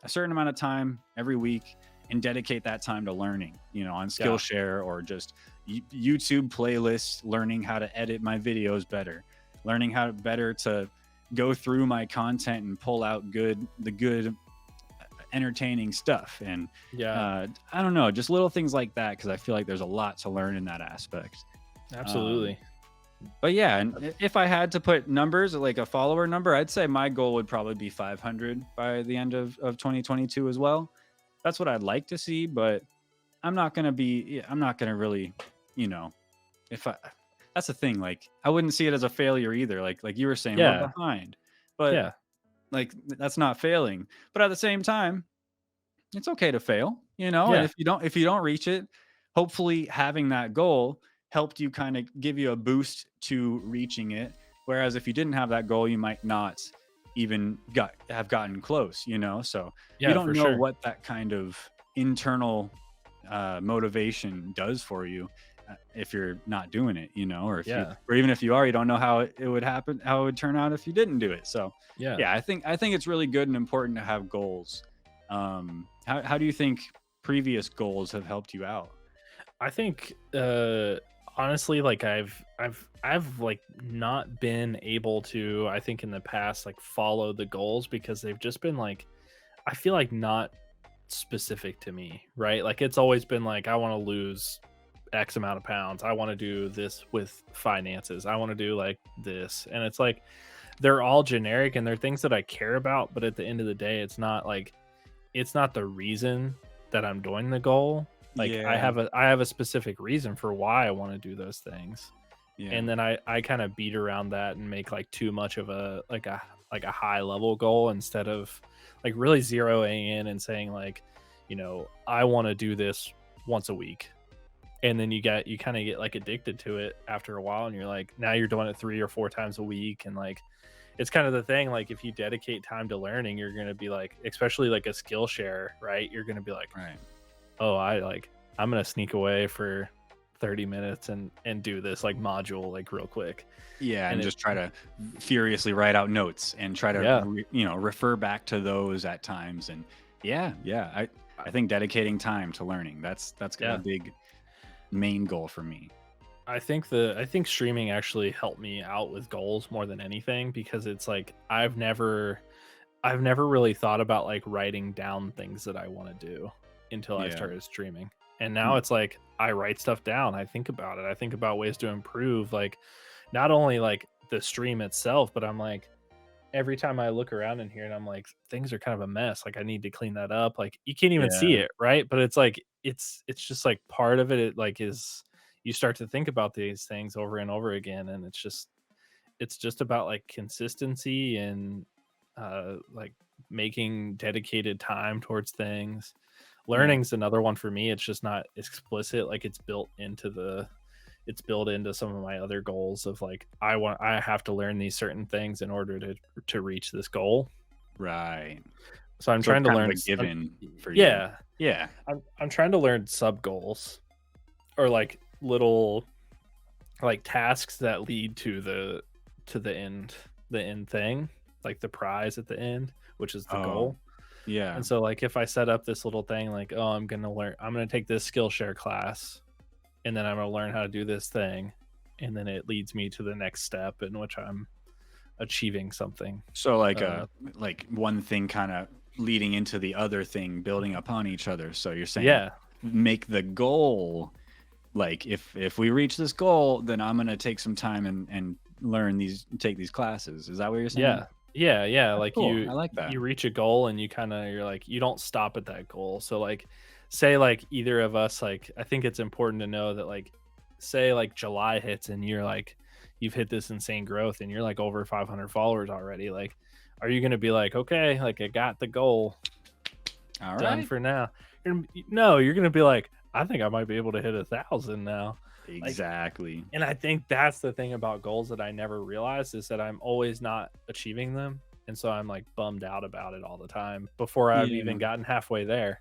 a certain amount of time every week and dedicate that time to learning, on Skillshare or just YouTube playlists, learning how to edit my videos better, learning how better to go through my content and pull out the good entertaining stuff. And I don't know, just little things like that, because I feel like there's a lot to learn in that aspect. Absolutely. But yeah, and if I had to put numbers, like a follower number, I'd say my goal would probably be 500 by the end of 2022 as well. That's what I'd like to see, but I'm not going to really, that's the thing. Like I wouldn't see it as a failure either. Like you were saying, we're behind, but like that's not failing. But at the same time, it's okay to fail, and if you don't reach it, hopefully having that goal helped you kind of give you a boost to reaching it. Whereas if you didn't have that goal, you might not even have gotten close, so you don't know what that kind of internal motivation does for you if you're not doing it, or or even if you are, you don't know how it would happen, how it would turn out if you didn't do it. So I think it's really good and important to have goals. How do you think previous goals have helped you out? I think honestly, like I've like not been able to, I think in the past, like follow the goals because they've just been like, I feel like not specific to me, right? Like it's always been like, I want to lose X amount of pounds. I want to do this with finances. I want to do like this. And it's like, they're all generic and they're things that I care about, but at the end of the day, it's not the reason that I'm doing the goal. Like I Yeah. have a specific reason for why I want to do those things. Yeah. And then I kind of beat around that and make like too much of a high level goal instead of like really zeroing in and saying like, I want to do this once a week. And then you kind of get like addicted to it after a while, and you're like, now you're doing it 3 or 4 times a week. And like, it's kind of the thing, like if you dedicate time to learning, you're going to be like, especially like a skill share, right? You're going to be like, Right. Oh, I'm going to sneak away for 30 minutes and do this like module like real quick. Yeah, and just try to furiously write out notes and try to refer back to those at times. And I think dedicating time to learning, that's a big main goal for me. I think streaming actually helped me out with goals more than anything, because it's like I've never really thought about like writing down things that I want to do until I started streaming. And now it's like I write stuff down. I think about it. I think about ways to improve, like not only like the stream itself, but I'm like, every time I look around in here and I'm like, things are kind of a mess. Like I need to clean that up. Like you can't even see it, right? But it's like it's just like part of it. It like is, you start to think about these things over and over again, and it's just about like consistency and like making dedicated time towards things. Learning's another one for me. It's just not explicit, like it's built into some of my other goals of like I have to learn these certain things in order to reach this goal. Right. So I'm trying to learn given for you. Yeah. I'm trying to learn sub goals, or like little like tasks that lead to the end thing, like the prize at the end, which is the goal. Yeah. And so like if I set up this little thing like, oh, I'm going to take this Skillshare class, and then I'm going to learn how to do this thing, and then it leads me to the next step in which I'm achieving something. So like like one thing kind of leading into the other thing, building upon each other. So you're saying make the goal, like if we reach this goal, then I'm going to take some time and take these classes. Is that what you're saying? Yeah. That's like cool. I like that. You reach a goal and you're like, you don't stop at that goal. So like, say like either of us, like, I think it's important to know that like, say like July hits and you're like, you've hit this insane growth and you're like over 500 followers already. Like, are you going to be like, okay, like I got the goal done for now? No, you're going to be like, I think I might be able to hit 1,000 now. Exactly. Like, and I think that's the thing about goals that I never realized, is that I'm always not achieving them. And so I'm like bummed out about it all the time before I've even gotten halfway there.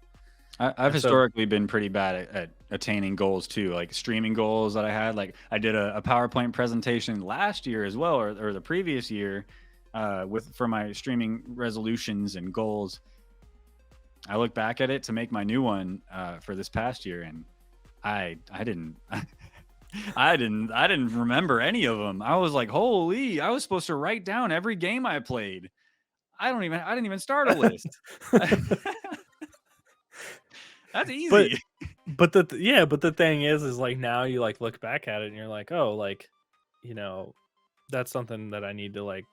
I've historically been pretty bad at attaining goals too, like streaming goals that I had. Like I did a PowerPoint presentation last year as well, or the previous year, for my streaming resolutions and goals. I look back at it to make my new one for this past year, and I didn't I didn't remember any of them. I was like, holy! I was supposed to write down every game I played. I didn't even start a list. That's easy. But the thing is like now you like look back at it and you're like, oh, like, that's something that I need to like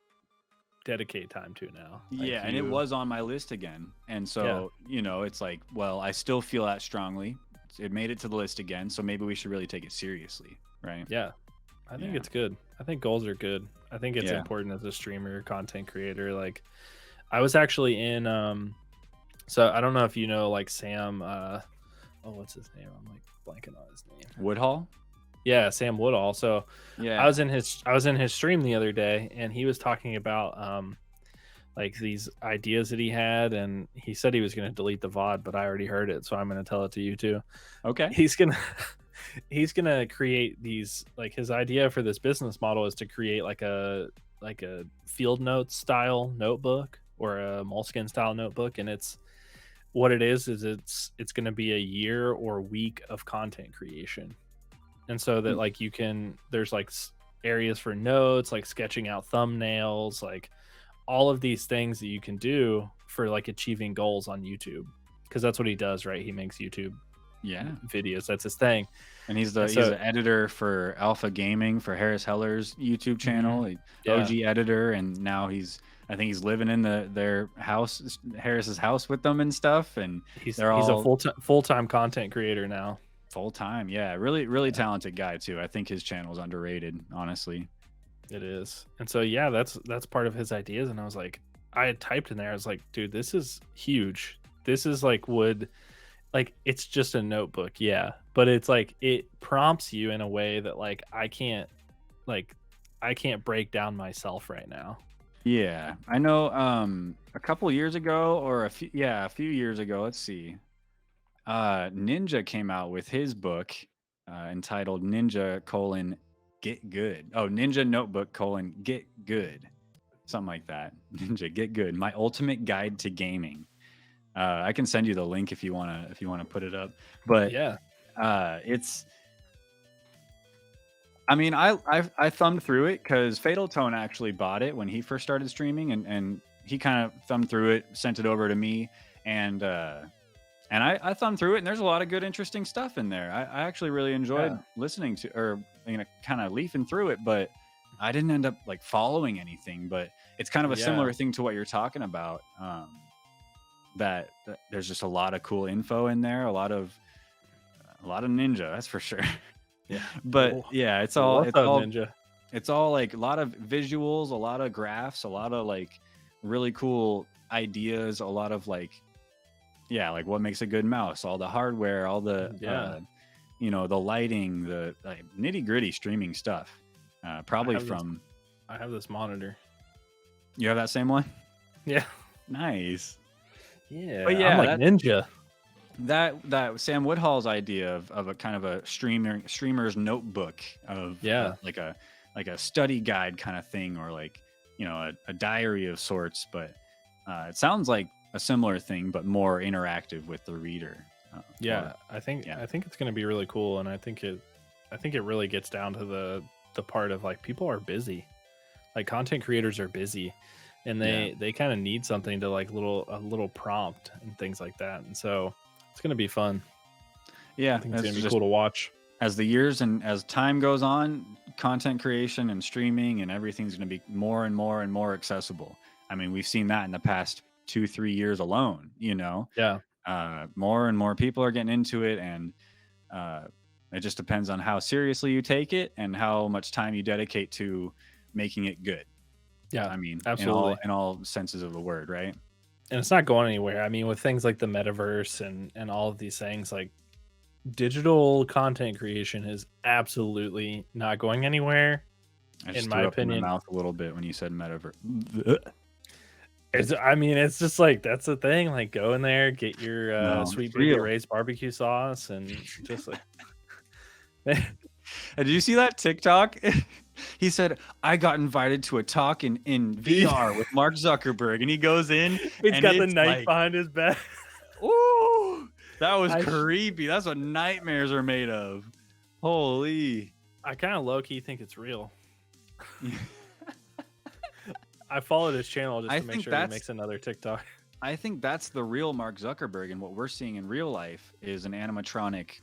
dedicate time to now. Yeah, and it was on my list again. And so, it's like, well, I still feel that strongly. It made it to the list again, so maybe we should really take it seriously, right? Yeah. I think it's good. I think goals are good. I think it's important as a streamer, content creator. Like I was actually in so I don't know if you know like Sam what's his name? I'm like blanking on his name. Woodhall? Yeah, Sam Woodhall. So yeah, I was in his stream the other day, and he was talking about like these ideas that he had, and he said he was going to delete the VOD, but I already heard it, so I'm going to tell it to you too. Okay. He's gonna create these, like his idea for this business model is to create like a field notes style notebook or a Moleskine style notebook, and it's going to be a year or week of content creation. And so that like there's like areas for notes, like sketching out thumbnails, like all of these things that you can do for like achieving goals on YouTube, because that's what he does, right? He makes YouTube Yeah. videos. That's his thing. And he's the editor for Alpha Gaming for Harris Heller's YouTube channel, OG editor, and now I think he's living in their house, Harris's house with them and stuff. And he's a full-time content creator now. Full-time, yeah. Really talented guy too. I think his channel is underrated, honestly. It is. And so yeah, that's part of his ideas. And I was like, I had typed in there, I was like, dude, this is huge. This is like it's just a notebook, yeah, but it's like it prompts you in a way that like I can't break down myself right now. Yeah, I know. A couple years ago, or a few years ago. Let's see. Ninja came out with his book entitled Ninja: Get Good. Oh, Ninja Notebook: Get Good, something like that. Ninja Get Good: My Ultimate Guide to Gaming. I can send you the link if you wanna put it up. But yeah, it's. I mean, I thumbed through it because Fatal Tone actually bought it when he first started streaming, and he kind of thumbed through it, sent it over to me, and I thumbed through it, and there's a lot of good, interesting stuff in there. I actually really enjoyed listening to, or kind of leafing through it, but I didn't end up like following anything. But it's kind of a similar thing to what you're talking about. That there's just a lot of cool info in there, a lot of ninja, that's for sure. Yeah, but yeah, it's all ninja. It's all like a lot of visuals, a lot of graphs, a lot of like really cool ideas, a lot of like what makes a good mouse, all the hardware, all the the lighting, the like, nitty gritty streaming stuff. Probably I have this monitor. You have that same one? Yeah. Nice. Yeah, but yeah, I'm like ninja. That Sam Woodhull's idea of a kind of a streamer's notebook of like a study guide kind of thing, or like a diary of sorts, but it sounds like a similar thing but more interactive with the reader. I think it's going to be really cool, and I think it really gets down to the part of like people are busy, like content creators are busy, and they kind of need something to like a little prompt and things like that, and so it's going to be fun. Yeah, I think it's going to be cool to watch. As the years and as time goes on, content creation and streaming and everything's going to be more and more and more accessible. I mean, we've seen that in the past 2-3 years alone, Yeah. More and more people are getting into it, and it just depends on how seriously you take it and how much time you dedicate to making it good. Yeah, I mean, absolutely. In all senses of the word, right? And it's not going anywhere. I mean, with things like the metaverse and all of these things, like digital content creation is absolutely not going anywhere. I just in my opinion, in my mouth a little bit when you said metaverse. It's just like that's the thing. Like, go in there, get your sweet baby Ray's barbecue sauce, and just like. Did you see that TikTok? He said, I got invited to a talk in VR with Mark Zuckerberg, and he goes in. He's got the knife behind his back. Ooh, that was creepy. That's what nightmares are made of. Holy. I kind of low-key think it's real. I followed his channel just to make sure he makes another TikTok. I think that's the real Mark Zuckerberg, and what we're seeing in real life is an animatronic,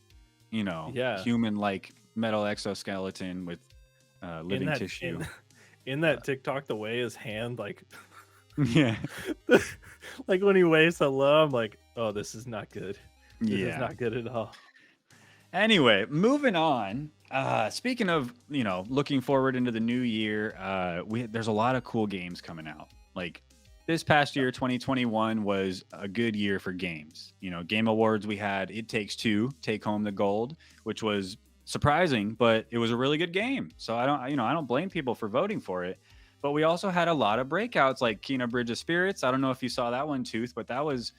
human-like metal exoskeleton with living tissue. In that TikTok, the way his hand like like when he weighs so low, I'm like, oh, this is not good. This is not good at all. Anyway, moving on. Speaking of looking forward into the new year, there's a lot of cool games coming out. Like this past year, 2021 was a good year for games. Game Awards, we had It Takes Two take home the gold, which was surprising, but it was a really good game. So I don't blame people for voting for it. But we also had a lot of breakouts like Kena Bridge of Spirits. I don't know if you saw that one, Tooth, but that was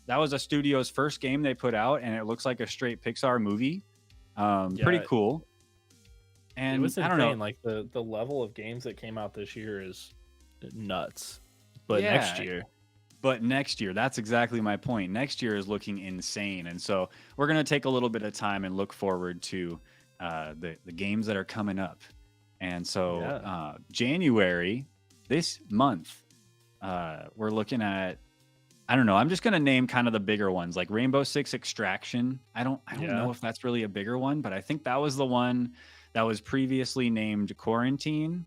a studio's first game they put out, and it looks like a straight Pixar movie. Pretty cool. And it was insane. I don't know, like the level of games that came out this year is nuts. But next year, that's exactly my point. Next year is looking insane, and so we're gonna take a little bit of time and look forward to the games that are coming up. And so January this month, we're looking at I don't know. I'm just gonna name kind of the bigger ones, like Rainbow Six Extraction. I don't know Yeah. if that's really a bigger one, but I think that was the one that was previously named Quarantine.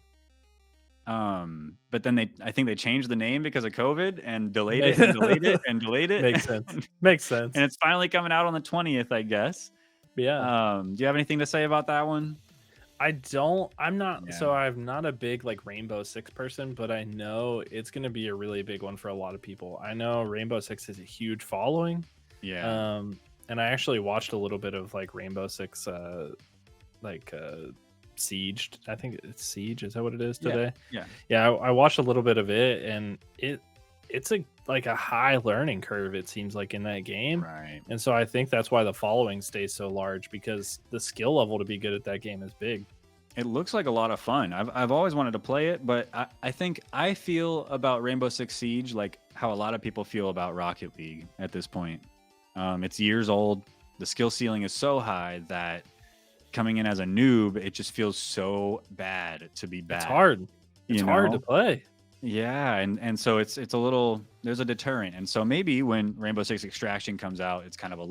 But then I think they changed the name because of COVID and delayed it and delayed it and delayed it. Makes sense. Makes And sense. it's finally coming out on the 20th, I guess. Yeah. Do you have anything to say about that one? I don't. I'm not. Yeah. So I'm not a big like Rainbow Six person, but I know it's going to be a really big one for a lot of people. I know Rainbow Six has a huge following. Yeah. And I actually watched a little bit of like Rainbow Six, like Siege. I think it's Siege. Is that what it is today? Yeah. I watched a little bit of it, and it's like a high learning curve. It seems like in that game, Right. and so I think that's why the following stays so large, because the skill level to be good at that game is big. It looks like a lot of fun. I've always wanted to play it, but I think I feel about Rainbow Six Siege like how a lot of people feel about Rocket League at this point. It's years old. The skill ceiling is so high that coming in as a noob, it just feels so bad to be bad. It's hard. It's hard to play. Yeah, and so it's a little, there's a deterrent. And so maybe when Rainbow Six Extraction comes out, it's kind of a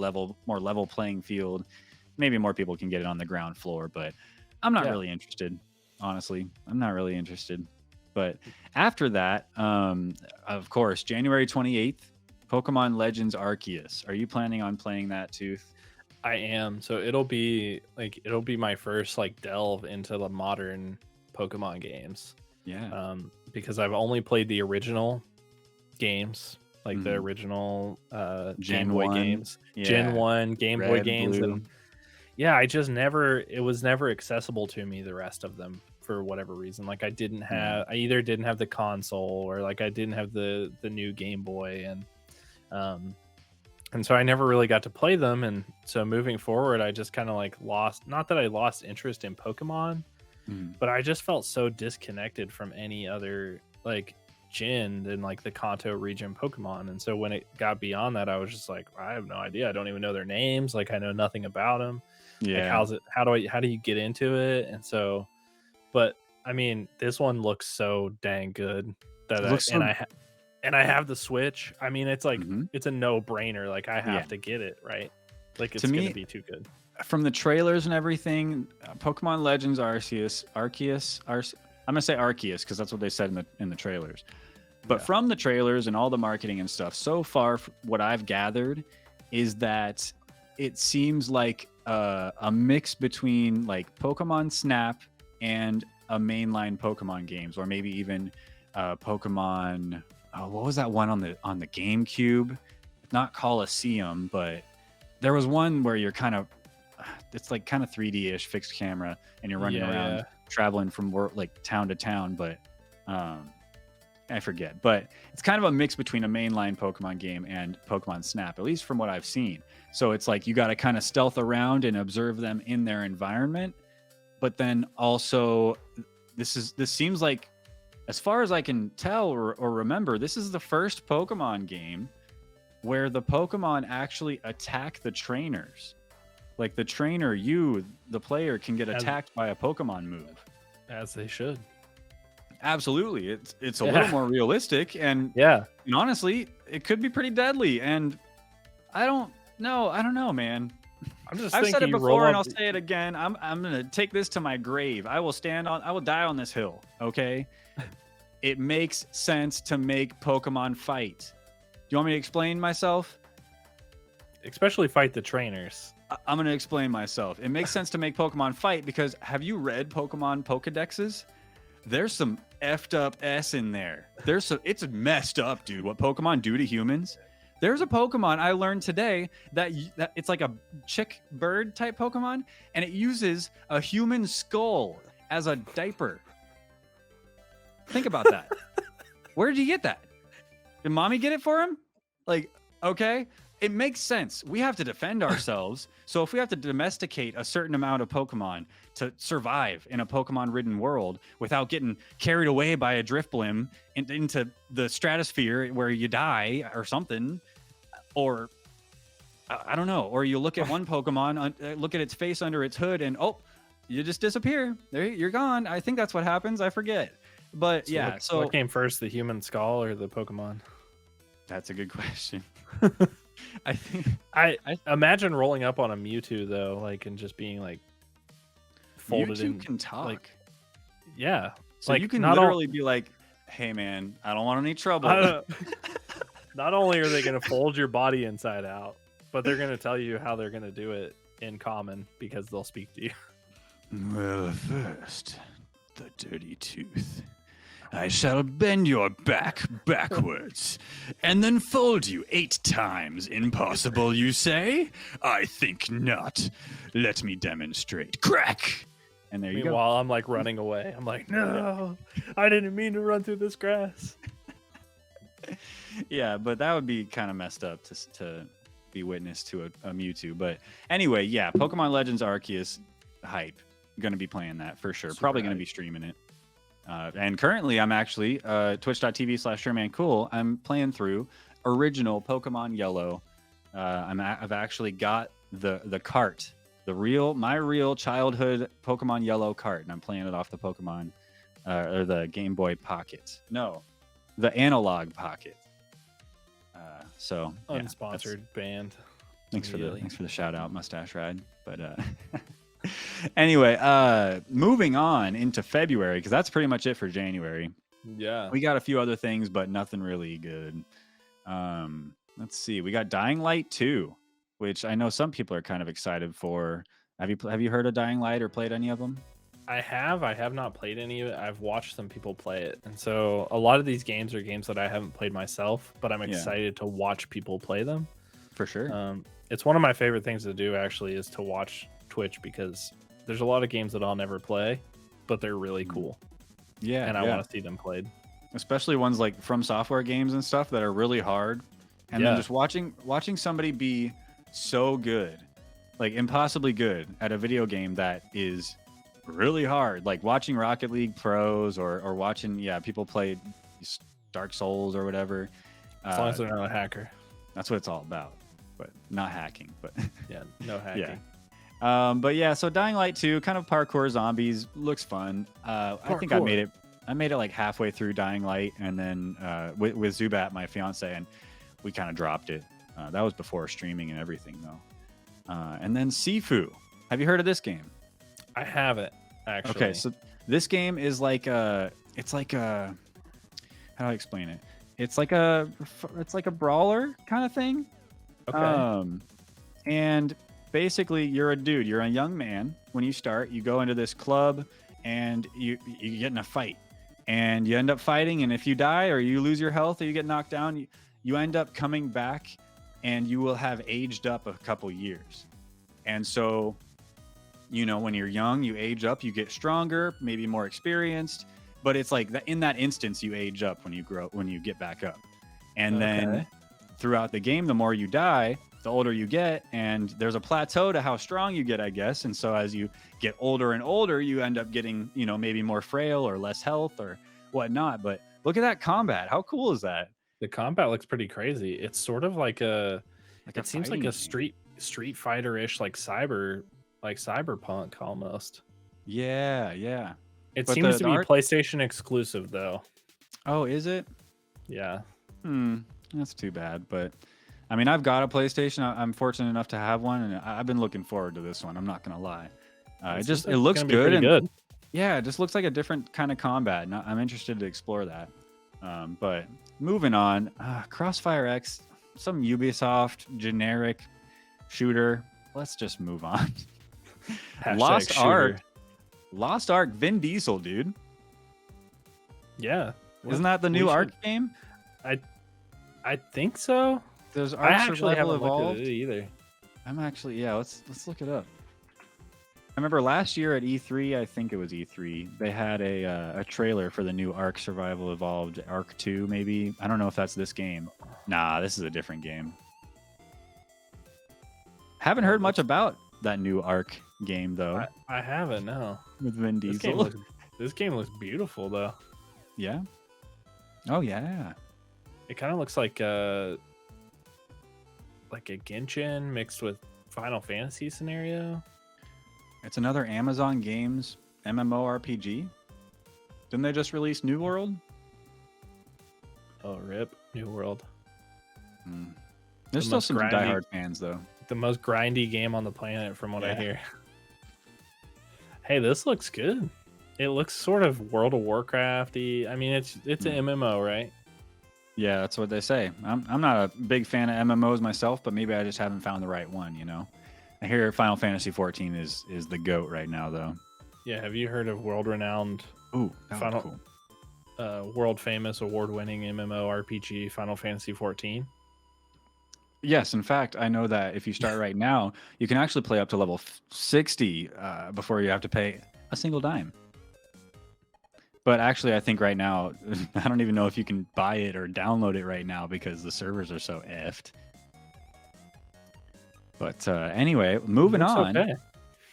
more level playing field. Maybe more people can get it on the ground floor, but I'm not really interested. Honestly, I'm not really interested. But after that, of course, January 28th, Pokemon Legends Arceus. Are you planning on playing that, Tooth? I am. So it'll be my first like delve into the modern Pokemon games. Yeah. Because I've only played the original games, like the original Game Boy games. Gen 1 Game Boy games. Blue. And yeah, it was never accessible to me, the rest of them, for whatever reason. Like I either didn't have the console, or like I didn't have the new Game Boy, and so I never really got to play them. And so moving forward, I just kind of like not that I lost interest in Pokemon, but I just felt so disconnected from any other like gen than like the Kanto region Pokemon. And so when it got beyond that, I was just like, I have no idea. I don't even know their names. Like I know nothing about them. Yeah. Like, how do you get into it? And so, but I mean, this one looks so dang good that I have the Switch. I mean, it's like it's a no-brainer. Like I have to get it, right? Like it's going to be too good. From the trailers and everything, Pokemon Legends Arceus. I'm gonna say Arceus because that's what they said in the trailers. But from the trailers and all the marketing and stuff, so far, what I've gathered is that it seems like a mix between like Pokemon Snap and a mainline Pokemon games, or maybe even Pokemon. What was that one on the GameCube? Not Coliseum, but there was one where you're it's like kind of 3D-ish fixed camera, and you're running around traveling from like town to town. But I forget. But it's kind of a mix between a mainline Pokemon game and Pokemon Snap, at least from what I've seen. So it's like you got to kind of stealth around and observe them in their environment. But then also, this seems like, as far as I can tell or remember, this is the first Pokemon game where the Pokemon actually attack the trainers. Like the trainer, the player, can get attacked by a Pokemon move. As they should. Absolutely. It's a little more realistic, and honestly, it could be pretty deadly. And I don't know, man. I've said it before and I'll say it again. I'm gonna take this to my grave. I will die on this hill. Okay. It makes sense to make Pokemon fight. Do you want me to explain myself? Especially fight the trainers. I'm going to explain myself. It makes sense to make Pokemon fight because have you read Pokemon Pokedexes? There's some effed up S in there. It's messed up, dude, what Pokemon do to humans. There's a Pokemon I learned today that it's like a chick bird type Pokemon, and it uses a human skull as a diaper. Think about that. Where did you get that? Did mommy get it for him? Like, okay. It makes sense. We have to defend ourselves. So if we have to domesticate a certain amount of Pokemon to survive in a Pokemon-ridden world without getting carried away by a Drifblim into the stratosphere where you die or something, or I don't know, or you look at one Pokemon, look at its face under its hood, and you just disappear. There, you're gone. I think that's what happens. I forget. But so what came first, the human skull or the Pokemon? That's a good question. I think I imagine rolling up on a Mewtwo though, like, and just being like folded Mewtwo in. can talk. Like, yeah. So like you can not literally be like, "Hey man, I don't want any trouble." Not only are they going to fold your body inside out, but they're going to tell you how they're going to do it in common because they'll speak to you. Well, first, the dirty tooth. I shall bend your back backwards, and then fold you 8 times. Impossible, you say? I think not. Let me demonstrate. Crack! And there you go. Meanwhile, I'm like running away. I'm like, no, I didn't mean to run through this grass. Yeah, but that would be kind of messed up to be witness to a Mewtwo. But anyway, yeah, Pokemon Legends Arceus hype. Going to be playing that for sure. Probably going to be streaming it. And currently, I'm actually twitch.tv/SuremanCool. I'm playing through original Pokemon Yellow. I've actually got the Kart, my real childhood Pokemon Yellow Kart, and I'm playing it off the Pokemon or the Game Boy Pocket. No, the Analog Pocket. So unsponsored band. Thanks for the shout out, Mustache Ride. But anyway, moving on into February, because that's pretty much it for January. Yeah, we got a few other things, but nothing really good. Let's see. We got Dying Light 2, which I know some people are kind of excited for. Have you heard of Dying Light or played any of them? I have not played any of it. I've watched some people play it. And so a lot of these games are games that I haven't played myself, but I'm excited to watch people play them. For sure. It's one of my favorite things to do, actually, is to watch Twitch, because there's a lot of games that I'll never play, but they're really cool. Yeah. And I want to see them played. Especially ones like From Software games and stuff that are really hard. And then just watching somebody be so good, like impossibly good at a video game that is really hard, like watching Rocket League pros or watching people play Dark Souls or whatever. As long as they're not a hacker. That's what it's all about, but not hacking. But yeah, no hacking. But yeah, so Dying Light 2, kind of parkour zombies, looks fun. I think I made it like halfway through Dying Light, and then with Zubat, my fiance, and we kind of dropped it. That was before streaming and everything though. And then Sifu. Have you heard of this game? I haven't, actually. Okay, so this game is like how do I explain it? It's like a brawler kind of thing. Okay. And basically you're a young man. When you start, you go into this club and you get in a fight, and you end up fighting, and if you die or you lose your health or you get knocked down, you end up coming back, and you will have aged up a couple years. And so, when you're young, you age up, you get stronger, maybe more experienced, but it's like in that instance, you age up when you get back up. And then throughout the game, the more you die, the older you get, and there's a plateau to how strong you get, I guess. And so as you get older and older, you end up getting, maybe more frail or less health or whatnot. But look at that combat. How cool is that? The combat looks pretty crazy. It's sort of like it seems like a Street Fighter-ish, like cyberpunk almost. Yeah. It seems to be PlayStation exclusive though. Oh, is it? Yeah. That's too bad. But I mean, I've got a PlayStation. I'm fortunate enough to have one, and I've been looking forward to this one. I'm not gonna lie. It looks good. Good. Yeah, it just looks like a different kind of combat, and I'm interested to explore that. But moving on, Crossfire X, some Ubisoft generic shooter. Let's just move on. Lost Ark, Vin Diesel, dude. Yeah. Isn't that the new Ark game? I think so. There's Ark Survival Evolved. Looked at it either. I'm actually, let's look it up. I remember last year at E3, I think it was E3, they had a trailer for the new Ark Survival Evolved, Ark 2 maybe. I don't know if that's this game. Nah, this is a different game. Haven't heard much about that new Ark game though. I haven't, no. With Vin Diesel. This game looks beautiful though. Yeah. Oh yeah. It kind of looks like a Genshin mixed with Final Fantasy scenario. It's another Amazon Games MMORPG. Didn't they just release New World? Oh, rip. New World. Mm. There's still some diehard fans though. The most grindy game on the planet, from what I hear. Hey, this looks good. It looks sort of World of Warcrafty. I mean, it's an MMO, right? Yeah, that's what they say. I'm not a big fan of MMOs myself, but maybe I just haven't found the right one. You know, I hear Final Fantasy 14 is the GOAT right now, though. Yeah, have you heard of world-renowned? Cool. World famous, award-winning MMO RPG Final Fantasy 14? Yes, in fact, I know that if you start right now, you can actually play up to level 60 before you have to pay a single dime. But actually, I think right now, I don't even know if you can buy it or download it right now because the servers are so effed. But anyway, moving on. Okay.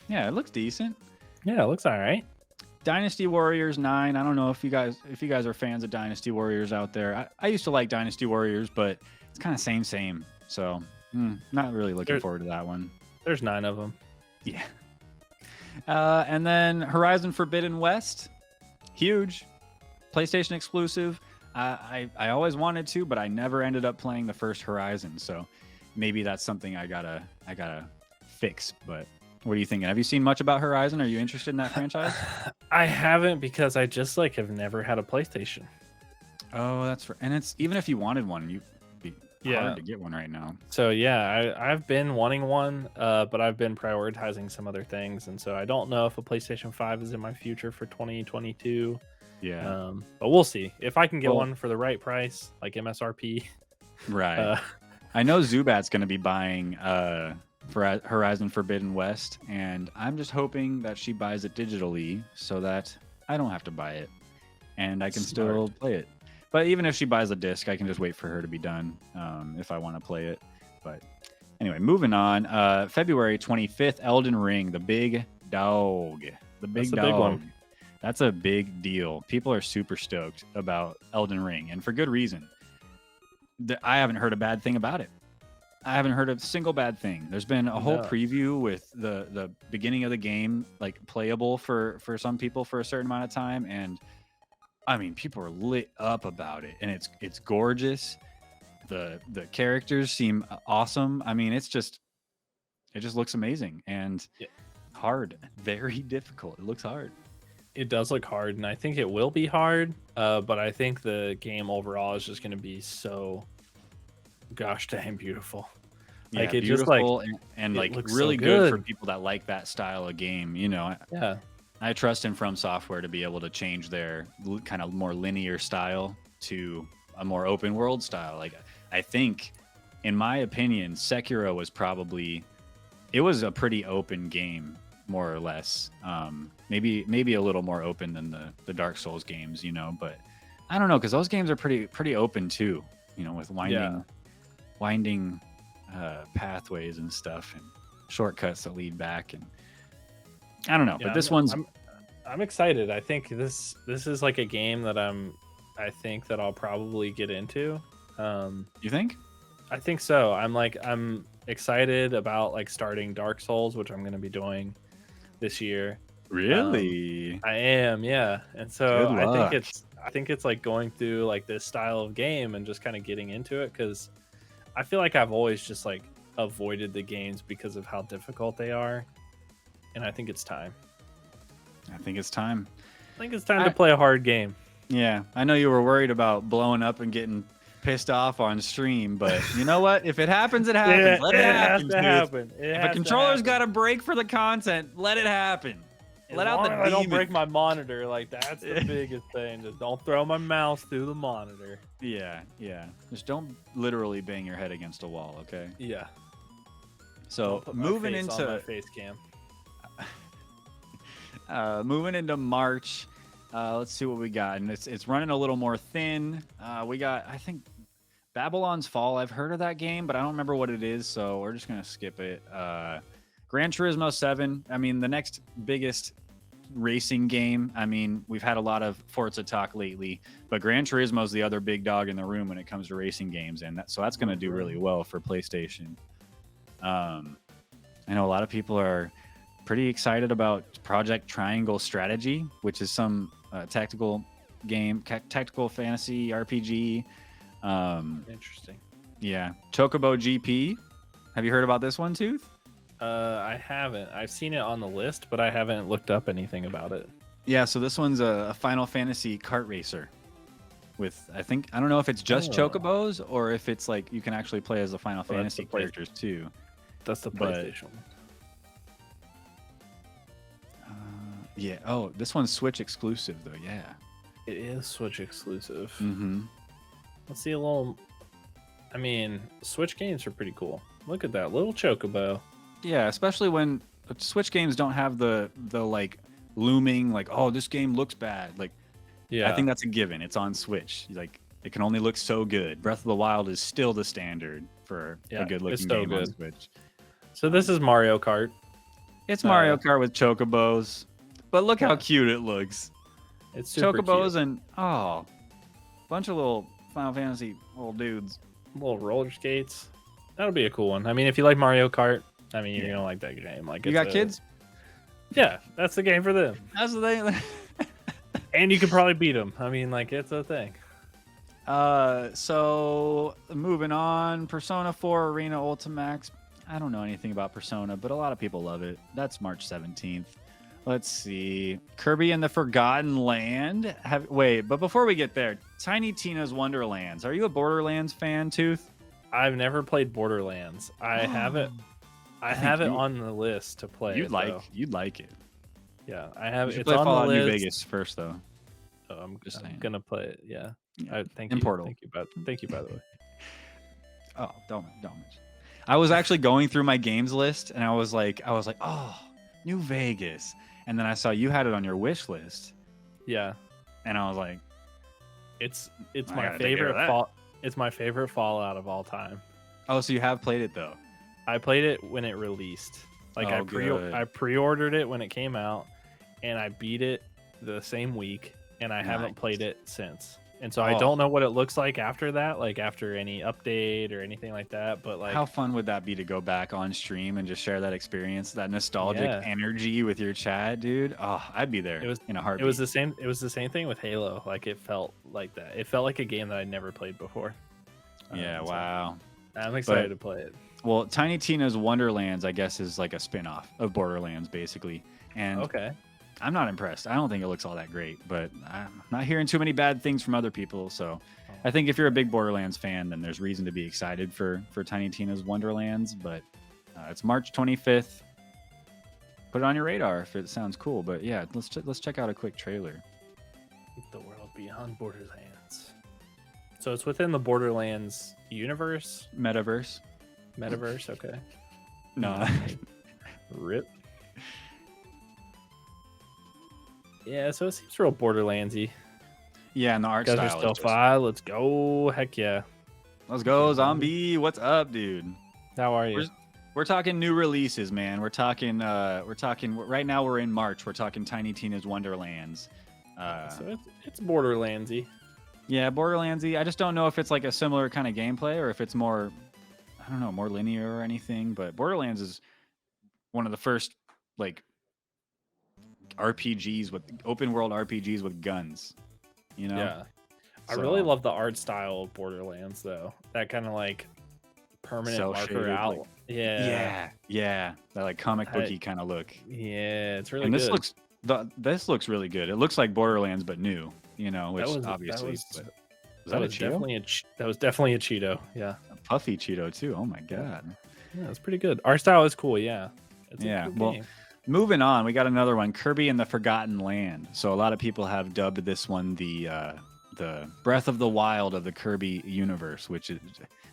Yeah, it looks decent. Yeah, it looks all right. Dynasty Warriors 9. I don't know if you guys are fans of Dynasty Warriors out there. I used to like Dynasty Warriors, but it's kind of same. So, not really looking forward to that one. There's 9 of them. Yeah. And then Horizon Forbidden West. Huge. PlayStation exclusive. I always wanted to, but I never ended up playing the first Horizon. So maybe that's something I gotta fix. But what are you thinking? Have you seen much about Horizon? Are you interested in that franchise? I haven't, because I just have never had a PlayStation. Oh, that's and it's even if you wanted one, you'd be hard to get one right now. So yeah, I've been wanting one, but I've been prioritizing some other things, and so I don't know if a PlayStation 5 is in my future for 2022. Yeah. But we'll see if I can get one for the right price, like MSRP. Right. I know Zubat's going to be buying for Horizon Forbidden West, and I'm just hoping that she buys it digitally so that I don't have to buy it and I can still play it. But even if she buys a disc, I can just wait for her to be done if I want to play it. But anyway, moving on. February 25th, Elden Ring, the big dog. That's the big one. That's a big deal. People are super stoked about Elden Ring, and for good reason. I haven't heard a bad thing about it. I haven't heard a single bad thing. There's been a whole preview with the beginning of the game, like playable for some people for a certain amount of time, and I mean, people are lit up about it, and it's gorgeous. The characters seem awesome. I mean, it just looks amazing and hard, very difficult. It looks hard. It does look hard, and I think it will be hard. But I think the game overall is just going to be so gosh dang beautiful. Yeah, like it beautiful just and like really so good for people that like that style of game. You know. Yeah. I trust in From Software to be able to change their kind of more linear style to a more open world style. Like, I think, in my opinion, Sekiro was a pretty open game, more or less. Maybe a little more open than the Dark Souls games, you know. But I don't know, because those games are pretty open too, you know, with winding pathways and stuff and shortcuts that lead back and. I don't know, but this one's. I'm excited. I think this is like a game that I think that I'll probably get into. You think? I think so. I'm excited about like starting Dark Souls, which I'm going to be doing this year. Really? I am, yeah. And so I think it's like going through like this style of game and just kind of getting into it, because I feel like I've always just like avoided the games because of how difficult they are. And I think it's time. I think it's time to play a hard game. Yeah, I know you were worried about blowing up and getting pissed off on stream, but you know what? If it happens, it happens. Let it happen, dude. If a controller's got to break for the content, let it happen. Let out the demon. I don't break my monitor. Like, that's the biggest thing. Just don't throw my mouse through the monitor. Yeah. Just don't literally bang your head against a wall, okay? Yeah. So moving into my face cam. Moving into March, let's see what we got, and it's running a little more thin. We got, I think, Babylon's Fall. I've heard of that game, but I don't remember what it is, so we're just gonna skip it. Gran Turismo 7. I mean, the next biggest racing game. I mean, we've had a lot of Forza talk lately, but Gran Turismo is the other big dog in the room when it comes to racing games, and so that's gonna do really well for PlayStation. I know a lot of people are pretty excited about Project Triangle Strategy, which is some tactical fantasy RPG. Interesting. Yeah. Chocobo GP. Have you heard about this one, Tooth? I haven't. I've seen it on the list, but I haven't looked up anything about it. Yeah, so this one's a Final Fantasy kart racer. With I don't know if it's just chocobos or if it's like you can actually play as the Final Fantasy characters too. That's the PlayStation. Yeah. Oh, this one's Switch exclusive though. Yeah. It is Switch exclusive. Mm-hmm. Let's see a little. I mean, Switch games are pretty cool. Look at that little chocobo. Yeah, especially when Switch games don't have the like looming like, oh, this game looks bad. Like, yeah, I think that's a given. It's on Switch. Like, it can only look so good. Breath of the Wild is still the standard for a good looking game on Switch. So this is Mario Kart. It's Mario Kart with chocobos, but look how cute it looks. It's super chocobos cute. And bunch of little Final Fantasy little dudes. Little roller skates. That'll be a cool one. I mean, if you like Mario Kart, I mean, you're gonna like that game. Like, you got kids? Yeah, that's the game for them. That's the thing. And you can probably beat them. I mean, like, it's a thing. So moving on, Persona 4 Arena Ultimax. I don't know anything about Persona, but a lot of people love it. That's March 17th. Let's see. Kirby and the Forgotten Land. But before we get there, Tiny Tina's Wonderlands. Are you a Borderlands fan, Tooth? I've never played Borderlands. I have it. I have it on the list to play. You'd like it. Yeah, I have it. It's on Fallout the list. New Vegas first, though. Oh, I'm gonna play it. Yeah. Thank in you. Portal. Thank you, by the way. Oh, don't. I was actually going through my games list, and I was like, oh, New Vegas, and then I saw you had it on your wish list. Yeah. And I was like, it's my favorite It's my favorite Fallout of all time. Oh, so you have played it though? I played it when it released. Like, I pre-ordered it when it came out, and I beat it the same week, and I haven't played it since. And so I don't know what it looks like after that, like after any update or anything like that. But like, how fun would that be to go back on stream and just share that experience, that nostalgic energy with your chat, dude? Oh, I'd be there. In a heartbeat. It was the same. It was the same thing with Halo. Like, it felt like that. It felt like a game that I'd never played before. Wow. I'm excited to play it. Well, Tiny Tina's Wonderlands, I guess, is like a spin-off of Borderlands, basically. And I'm not impressed. I don't think it looks all that great, but I'm not hearing too many bad things from other people. So I think if you're a big Borderlands fan, then there's reason to be excited for Tiny Tina's Wonderlands. But it's March 25th. Put it on your radar if it sounds cool. But yeah, let's check out a quick trailer. The world beyond Borderlands. So it's within the Borderlands universe? Metaverse, okay. No. Rip. Yeah, so it seems real Borderlandsy. Yeah, and the art style. Guys are still fine. Let's go. Heck yeah. Let's go, zombie. What's up, dude? How are you? We're talking new releases, man. We're talking right now we're in March. We're talking Tiny Tina's Wonderlands. So it's Borderlandsy. Yeah, Borderlandsy. I just don't know if it's like a similar kind of gameplay or if it's more, I don't know, more linear or anything. But Borderlands is one of the first like RPGs with open world RPGs with guns. You know? Yeah. I really love the art style of Borderlands, though. That kind of like permanent marker out. Like, yeah. That like comic booky kind of look. Yeah, it's really good. This looks really good. It looks like Borderlands but new. You know, which obviously that was definitely a Cheeto. Yeah, a puffy Cheeto too. Oh my god. Yeah, it's pretty good. Art style is cool. Yeah. Well, moving on, we got another one, Kirby and the Forgotten Land. So a lot of people have dubbed this one the Breath of the Wild of the Kirby universe, which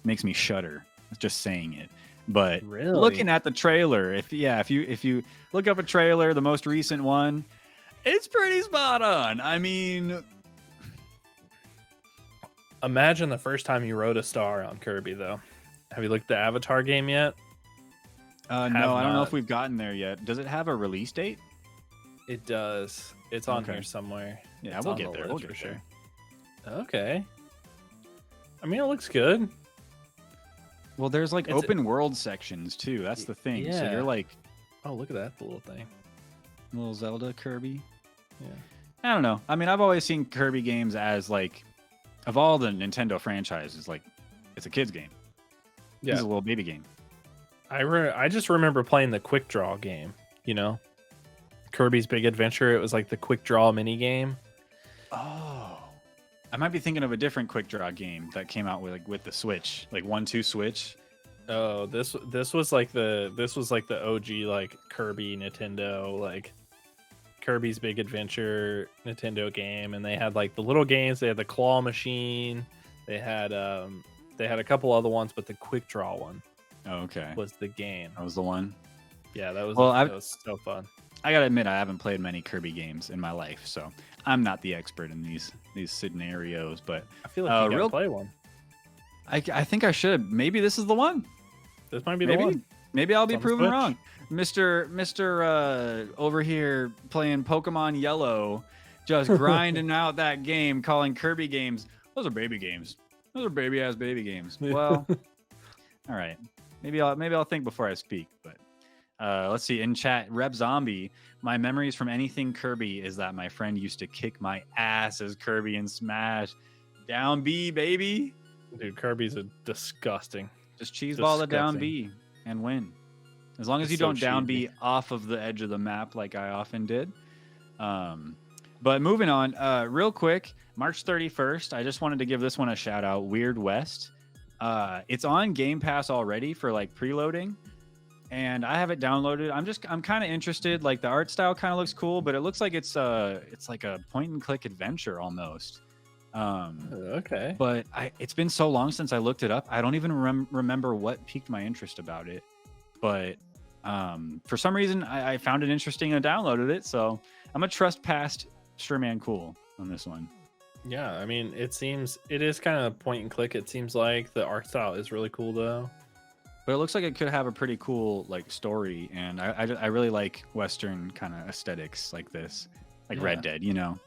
makes me shudder just saying it. But looking at the trailer, if you look up a trailer, the most recent one, it's pretty spot on. I mean, imagine the first time you rode a star on Kirby, though. Have you looked at the Avatar game yet? No, I don't know if we've gotten there yet. Does it have a release date? It does. It's on here somewhere. Yeah, we'll get there. We'll get there. Okay. I mean, it looks good. Well, there's like open world sections too. That's the thing. Yeah. So you're like, oh, look at that little thing. Little Zelda Kirby. Yeah. I don't know. I mean, I've always seen Kirby games as like, of all the Nintendo franchises, like it's a kid's game. Yeah. He's a little baby game. I just remember playing the quick draw game, you know? Kirby's Big Adventure. It was like the quick draw mini game. Oh. I might be thinking of a different quick draw game that came out with the Switch, like 1-2 Switch. Oh, this was like the OG like Kirby Nintendo, like Kirby's Big Adventure Nintendo game, and they had like the little games. They had the claw machine. They had a couple other ones, but the quick draw one. Oh, okay. Was the game. That was the one. Yeah, that was so fun. I gotta admit, I haven't played many Kirby games in my life, so I'm not the expert in these scenarios. But I feel like you gotta play one. I think I should. Maybe this is the one. This might be the one. Maybe I'll be proven wrong. Mr. Over here playing Pokemon Yellow, just grinding out that game, calling Kirby games. Those are baby games. Those are baby ass baby games. Well, all right. Maybe I'll think before I speak. But let's see. In chat, Rep Zombie. My memories from anything Kirby is that my friend used to kick my ass as Kirby in Smash. Down B, baby. Dude, Kirby's a disgusting. Just cheeseball the down B and win. As long as you don't down B off of the edge of the map like I often did. But moving on, real quick, March 31st, I just wanted to give this one a shout out. Weird West. It's on Game Pass already for like preloading, and I have it downloaded. I'm kind of interested. Like the art style kind of looks cool, but it looks like it's like a point and click adventure almost. Okay. But it's been so long since I looked it up. I don't even remember what piqued my interest about it. But for some reason, I found it interesting and downloaded it. So I'm gonna trust past Sherman Cool on this one. Yeah, I mean, it is kind of point and click. It seems like the art style is really cool though. But it looks like it could have a pretty cool like story, and I really like Western kind of aesthetics like this, like Red Dead, you know.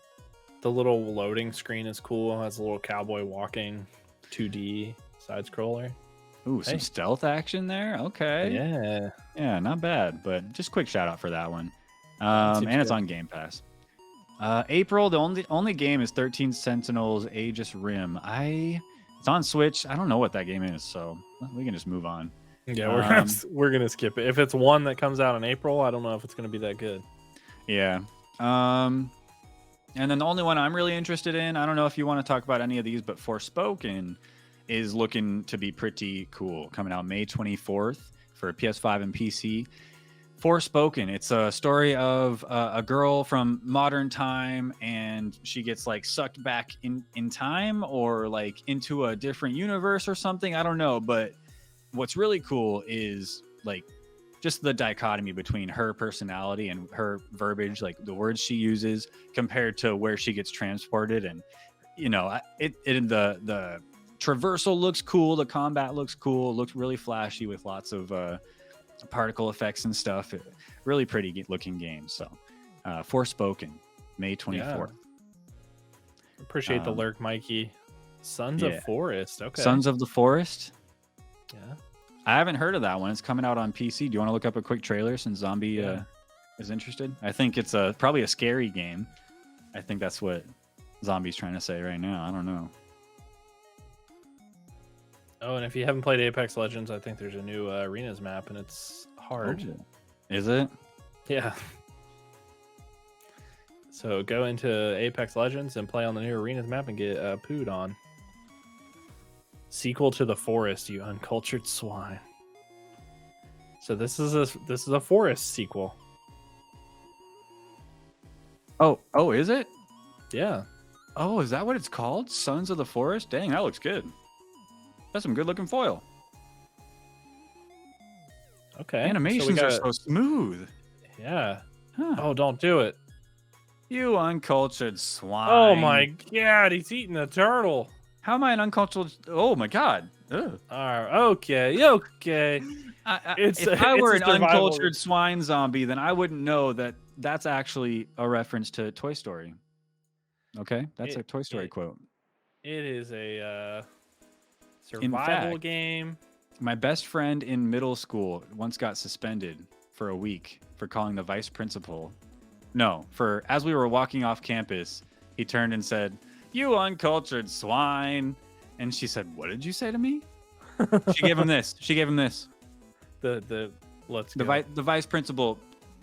The little loading screen is cool. It has a little cowboy walking 2D side scroller. Ooh, some stealth action there. Okay. Yeah, not bad. But just quick shout out for that one. And it's on Game Pass. April, the only game is 13 Sentinels Aegis Rim. It's on Switch. I don't know what that game is, so we can just move on. Yeah, we're gonna skip it. If it's one that comes out in April, I don't know if it's gonna be that good. Yeah. And then the only one I'm really interested in, I don't know if you want to talk about any of these, but Forspoken is looking to be pretty cool. Coming out May 24th for PS5 and PC. Forspoken, it's a story of a girl from modern time, and she gets like sucked back in time or like into a different universe or something. I don't know, but what's really cool is like just the dichotomy between her personality and her verbiage, like the words she uses compared to where she gets transported. And, you know, the traversal looks cool. The combat looks cool. It looks really flashy with lots of particle effects and stuff. Really pretty looking game. So Forspoken, May 24th. Yeah. Appreciate the lurk, Mikey. Sons of Forest. Okay. Sons of the Forest. Yeah. I haven't heard of that one. It's coming out on PC. Do you want to look up a quick trailer since Zombie is interested? I think it's probably a scary game. I think that's what Zombie's trying to say right now. I don't know. Oh, and if you haven't played Apex Legends, I think there's a new arenas map, and it's hard. Oh. Is it? Yeah. So go into Apex Legends and play on the new arenas map and get pooed on. Sequel to The Forest, you uncultured swine. So this is a Forest sequel. Oh, is it? Yeah. Oh, is that what it's called? Sons of the Forest? Dang, that looks good. That's some good looking foil. Okay. Animations are so smooth. Yeah. Huh. Oh, don't do it. You uncultured swine. Oh my god, he's eating a turtle. How am I an uncultured? Oh my god. Okay. If I were an uncultured swine zombie, then I wouldn't know that that's actually a reference to Toy Story. Okay, that's a Toy Story quote. It is a survival game. My best friend in middle school once got suspended for a week for calling the vice principal. No, as we were walking off campus, he turned and said, "You uncultured swine." And she said, "What did you say to me?" She gave him this. She gave him this. The let's go. The vice principal,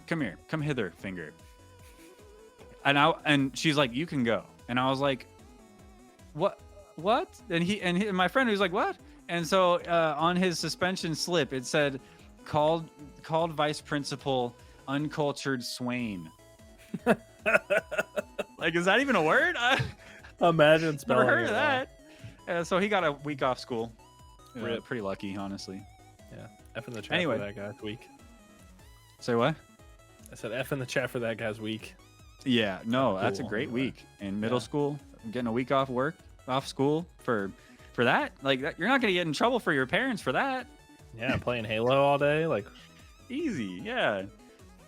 come here, come hither, finger. And she's like, you can go. And I was like, what? And my friend was like, what? And so on his suspension slip, it said, called vice principal uncultured swain. Like, is that even a word? Imagine spelling. Never heard of that. So he got a week off school. Pretty lucky, honestly. Yeah. F in the chat for that guy's week. Say what? I said F in the chat for that guy's week. Yeah, no, cool. That's a great week. In middle school, getting a week off school for that. Like, you're not going to get in trouble for your parents for that. Yeah, playing Halo all day, like easy. Yeah.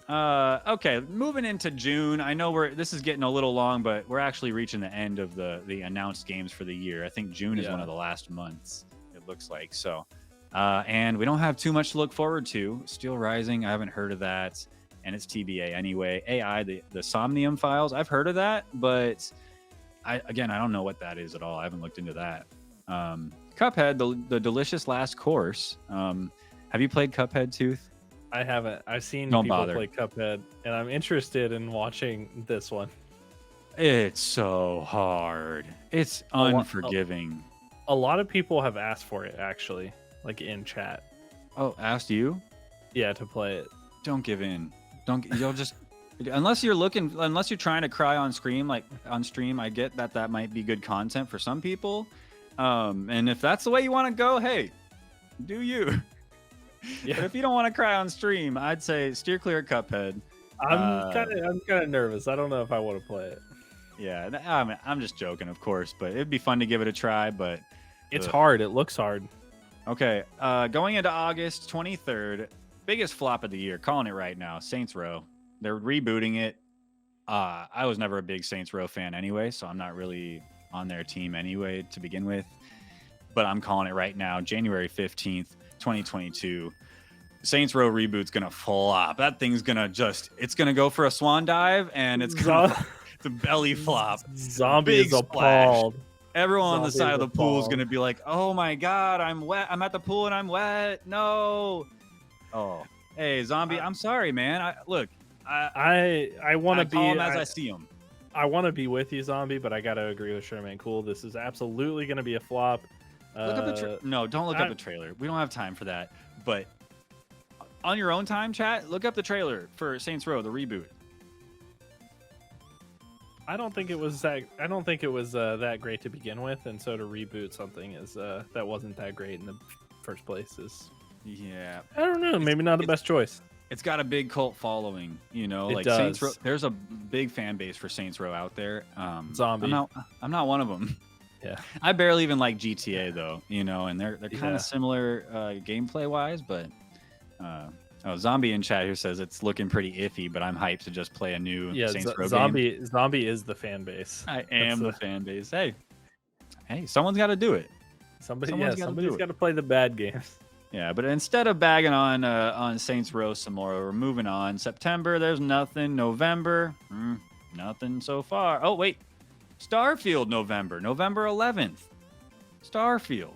Okay, moving into June. I know this is getting a little long, but we're actually reaching the end of the announced games for the year. I think June is one of the last months, it looks like. So, and we don't have too much to look forward to. Steel Rising, I haven't heard of that, and it's TBA anyway. AI, the Somnium Files, I've heard of that, but I don't know what that is at all. I haven't looked into that. Cuphead, the delicious last course. Have you played Cuphead, Tooth? I haven't. I've seen people play Cuphead, and I'm interested in watching this one. It's so hard. It's unforgiving. A lot of people have asked for it, actually, like in chat. Oh, asked you? Yeah, to play it. Don't give in. You'll just unless you're trying to cry on stream. I get that might be good content for some people. And if that's the way you want to go, hey, do you? Yeah. But if you don't want to cry on stream, I'd say steer clear of Cuphead. I'm kind of nervous. I don't know if I want to play it. Yeah, I'm just joking, of course, but it'd be fun to give it a try. But it's hard. It looks hard. Okay, going into August 23rd, biggest flop of the year. Calling it right now. Saints Row. They're rebooting it. I was never a big Saints Row fan anyway, so I'm not really on their team anyway to begin with. But I'm calling it right now. January 15th. 2022 Saints Row reboot's gonna flop. That thing's it's gonna go for a swan dive, and it's gonna it's a belly flop. Zombie is appalled. Everyone on the side of the pool is gonna be like, oh my god, I'm wet. I'm at the pool and I'm wet. No. Oh, hey, Zombie, I'm sorry, man. I want to be call him as I see him. I want to be with you, Zombie, but I gotta agree with Sherman. Cool, this is absolutely gonna be a flop. Look up no, don't look up the trailer. We don't have time for that. But on your own time, chat, look up the trailer for Saints Row, the reboot. I don't think it was that great to begin with, and so to reboot something that wasn't that great in the first place is. Yeah. I don't know. Maybe not the best choice. It's got a big cult following, It like does. Saints Row. There's a big fan base for Saints Row out there. Zombie. I'm not one of them. Yeah, I barely even like GTA though, and they're kind of similar gameplay wise, but Zombie in chat here says it's looking pretty iffy, but I'm hyped to just play a new Saints Row game. Zombie is the fan base. I am the fan base. Hey, someone's got to do it. Somebody's got to play the bad games. Yeah, but instead of bagging on Saints Row some more, we're moving on. September, there's nothing. November, nothing so far. Oh wait. Starfield November 11th. Starfield.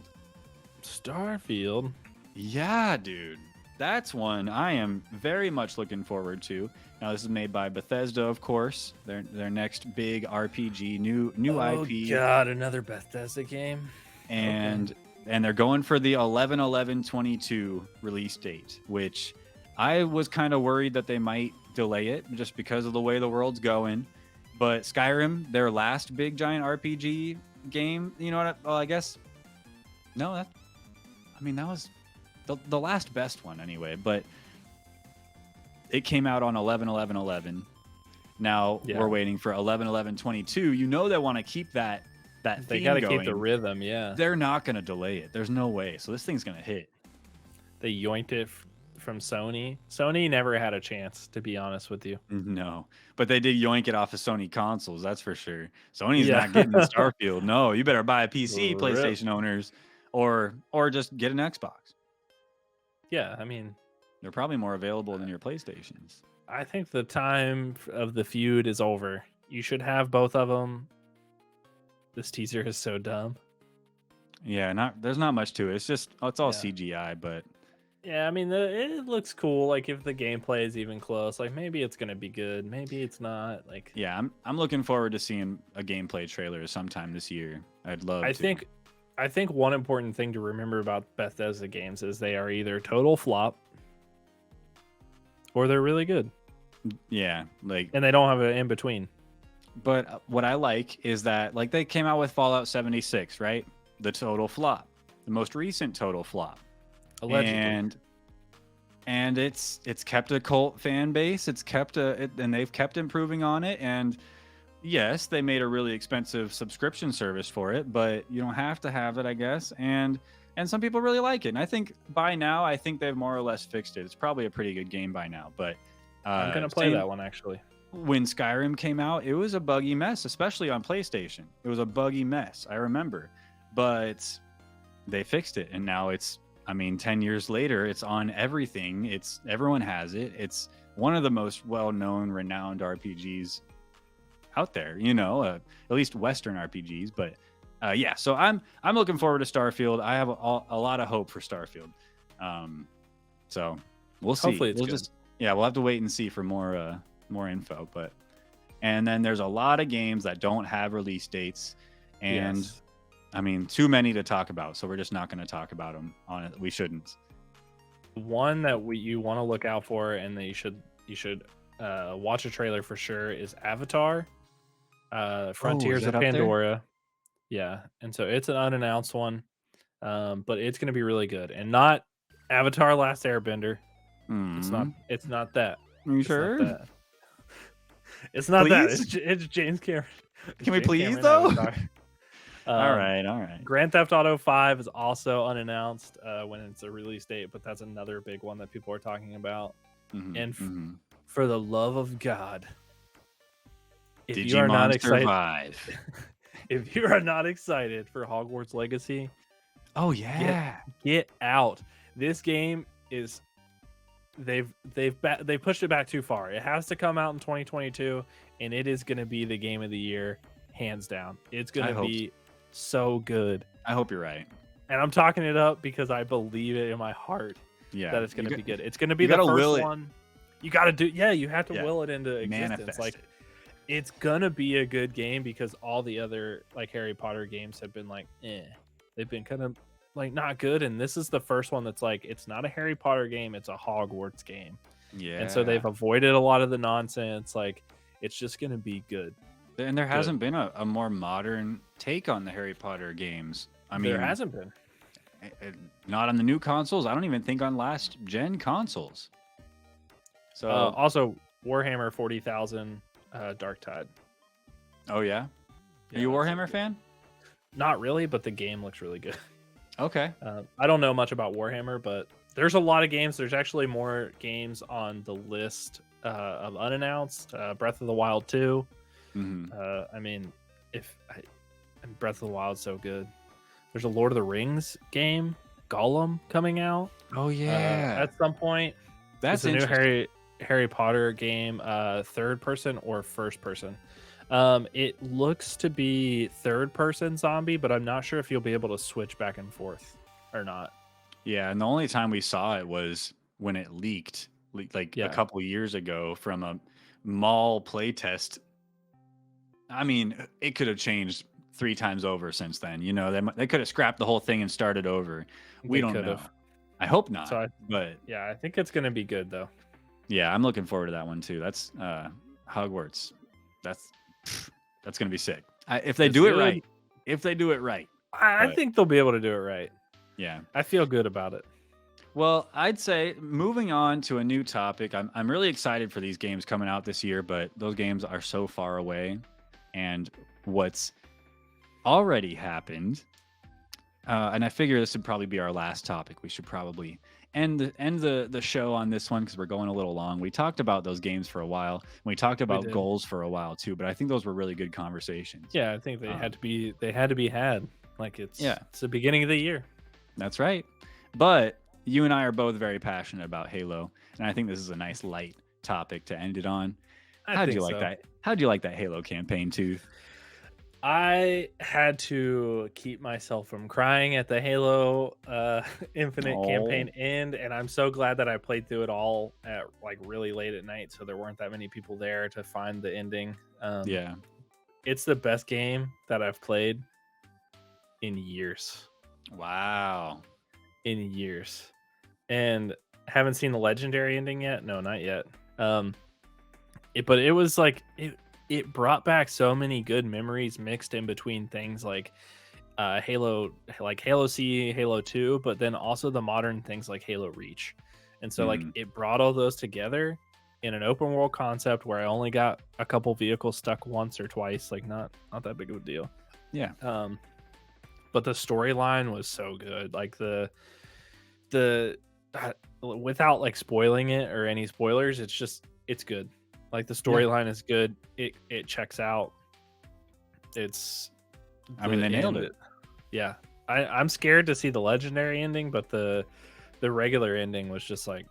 Yeah, dude. That's one I am very much looking forward to. Now, this is made by Bethesda, of course. Their next big RPG, new IP. Oh God, another Bethesda game. And they're going for the 11/11/22 release date, which I was kind of worried that they might delay it just because of the way the world's going. But Skyrim, their last big giant RPG game, I guess. No, that was the last best one anyway. But it came out on 11/11/11. Now we're waiting for 11/11/22. They want to keep that theme They got to going. keep the rhythm. Yeah, they're not going to delay it. There's no way. So this thing's going to hit. They yoinked it from Sony. Sony never had a chance, to be honest with you. No, but they did yoink it off of Sony consoles, that's for sure. Sony's not getting the Starfield. No, you better buy a PC, PlayStation owners, or just get an Xbox. Yeah, I mean, they're probably more available than your PlayStations. I think the time of the feud is over. You should have both of them. This teaser is so dumb. Yeah, there's not much to it. It's all Yeah. CGI, but Yeah, I mean, it looks cool. Like if the gameplay is even close, like maybe it's gonna be good, maybe it's not. Like yeah, I'm looking forward to seeing a gameplay trailer sometime this year. I'd love I to. think I think one important thing to remember about Bethesda games is they are either total flop or they're really good, Yeah, like, and they don't have an in between. but what I like is that like they came out with Fallout 76, right? The total flop, the most recent total flop. Allegedly. And it's kept a cult fan base. And they've kept improving on it. And yes, they made a really expensive subscription service for it, but you don't have to have it, I guess. And some people really like it. And I think by now, I think they've more or less fixed it. It's probably a pretty good game by now. But I'm gonna play that one actually. when Skyrim came out, it was a buggy mess, especially on PlayStation. It was a buggy mess, I remember. But they fixed it, and now it's, I mean, 10 years later, it's on everything. Everyone has it. It's one of the most well-known, renowned RPGs out there, at least Western RPGs. But yeah, so I'm looking forward to Starfield. I have a lot of hope for Starfield. So we'll see. Hopefully it's good. We'll have to wait and see for more info. And then there's a lot of games that don't have release dates, and Yes. I mean, too many to talk about, so we're just not going to talk about them on it. We shouldn't. One that you want to look out for and that you should watch a trailer for sure is Avatar, Frontiers is of it up there? Pandora. Yeah, and so it's an unannounced one, but it's going to be really good, and not Avatar: Last Airbender. It's not. It's not that. Are you It's not sure? that. It's not that. Please? It's James Cameron. Can we James please, Cameron though? Avatar. All right. Grand Theft Auto 5 is also unannounced when it's a release date, but that's another big one that people are talking about. And for the love of God, if you are not excited, if you are not excited for Hogwarts Legacy, oh yeah, get out. This game is they've pushed it back too far. It has to come out in 2022, and it is going to be the game of the year, hands down. It's going to be so good. I hope you're right. And I'm talking it up because I believe it in my heart that it's going to be good. It's going to be the first one. You got to do, you have to will it into existence. Manifest like, it's going to be a good game because all the other like Harry Potter games have been like, they've been kind of like not good. And this is the first one that's like, it's not a Harry Potter game, it's a Hogwarts game. Yeah. And so they've avoided a lot of the nonsense. Like, it's just going to be good. And there hasn't been a more modern take on the Harry Potter games. I mean, there hasn't been. Not on the new consoles. I don't even think on last gen consoles. So also Warhammer 40,000 Dark Tide. Oh yeah? Are you a Warhammer fan? Not really, but the game looks really good. Okay. I don't know much about Warhammer, but there's a lot of games. There's actually more games on the list of unannounced. Breath of the Wild 2. I mean, and Breath of the Wild is so good. There's a Lord of the Rings game, Gollum, coming out. Oh yeah, at some point. That's a new Harry Potter game, third person or first person. It looks to be third person zombie, but I'm not sure if you'll be able to switch back and forth or not. Yeah, and the only time we saw it was when it leaked a couple years ago from a mall playtest. I mean, it could have changed 3 times over since then. They could have scrapped the whole thing and started over. We don't know. I hope not. But yeah, I think it's going to be good though. Yeah, I'm looking forward to that one too. That's Hogwarts. That's going to be sick. If they do it right. If they do it right. I think they'll be able to do it right. Yeah. I feel good about it. Well, I'd say moving on to a new topic, I'm really excited for these games coming out this year, but those games are so far away. And what's already happened, and I figure this would probably be our last topic. We should probably end the show on this one because we're going a little long. We talked about those games for a while. We talked about goals for a while too, but I think those were really good conversations. Yeah, I think they had to be had. Like it's the beginning of the year. That's right. But you and I are both very passionate about Halo, and I think this is a nice light topic to end it on. How'd you like that? How'd you like that Halo campaign, Tooth? I had to keep myself from crying at the Halo Infinite Oh, campaign end, and I'm so glad that I played through it all at like really late at night, so there weren't that many people there to find the ending. yeah. It's the best game that I've played in years, Wow. in years, and haven't seen the legendary ending yet. No, not yet. Um, but it was like it brought back so many good memories mixed in between things like Halo, like Halo C, Halo 2, but then also the modern things like Halo Reach. And so like Mm, it brought all those together in an open world concept where I only got a couple vehicles stuck once or twice, like not that big of a deal. yeah. Um but the storyline was so good. Like the without like spoiling it or any spoilers, it's good. Like the Yeah. storyline is good. It checks out. It's I mean, the they nailed end. it. Yeah. I'm scared to see the legendary ending, but the regular ending was just like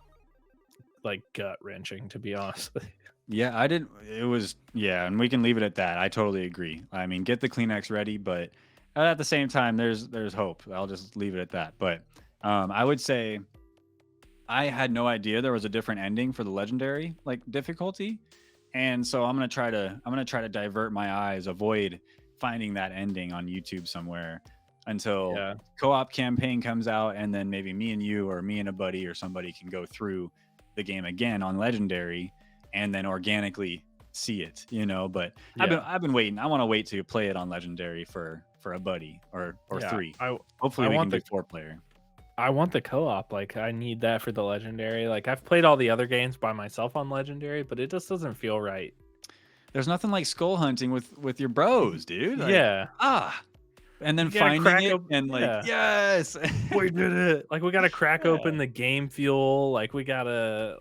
gut wrenching, to be honest with you. Yeah, I did. It was, yeah, and we can leave it at that. I totally agree. I mean, get the Kleenex ready, but at the same time, there's hope. I'll just leave it at that. But I would say I had no idea there was a different ending for the legendary like difficulty, and so I'm gonna try to divert my eyes, avoid finding that ending on YouTube somewhere until Yeah. co-op campaign comes out, and then maybe me and you or me and a buddy or somebody can go through the game again on legendary, and then organically see it, you know. But Yeah. I've been waiting. I want to wait to play it on legendary for a buddy or Yeah. three. I Hopefully I we want can do the 4 player. I want the co-op. Like I need that for the legendary. Like I've played all the other games by myself on legendary, but it just doesn't feel right. There's nothing like skull hunting with your bros, dude. Like, Yeah. and then You gotta finding crack it open. and like, Yeah. yes. We did it. Like we gotta crack Yeah. open the game fuel. Like we gotta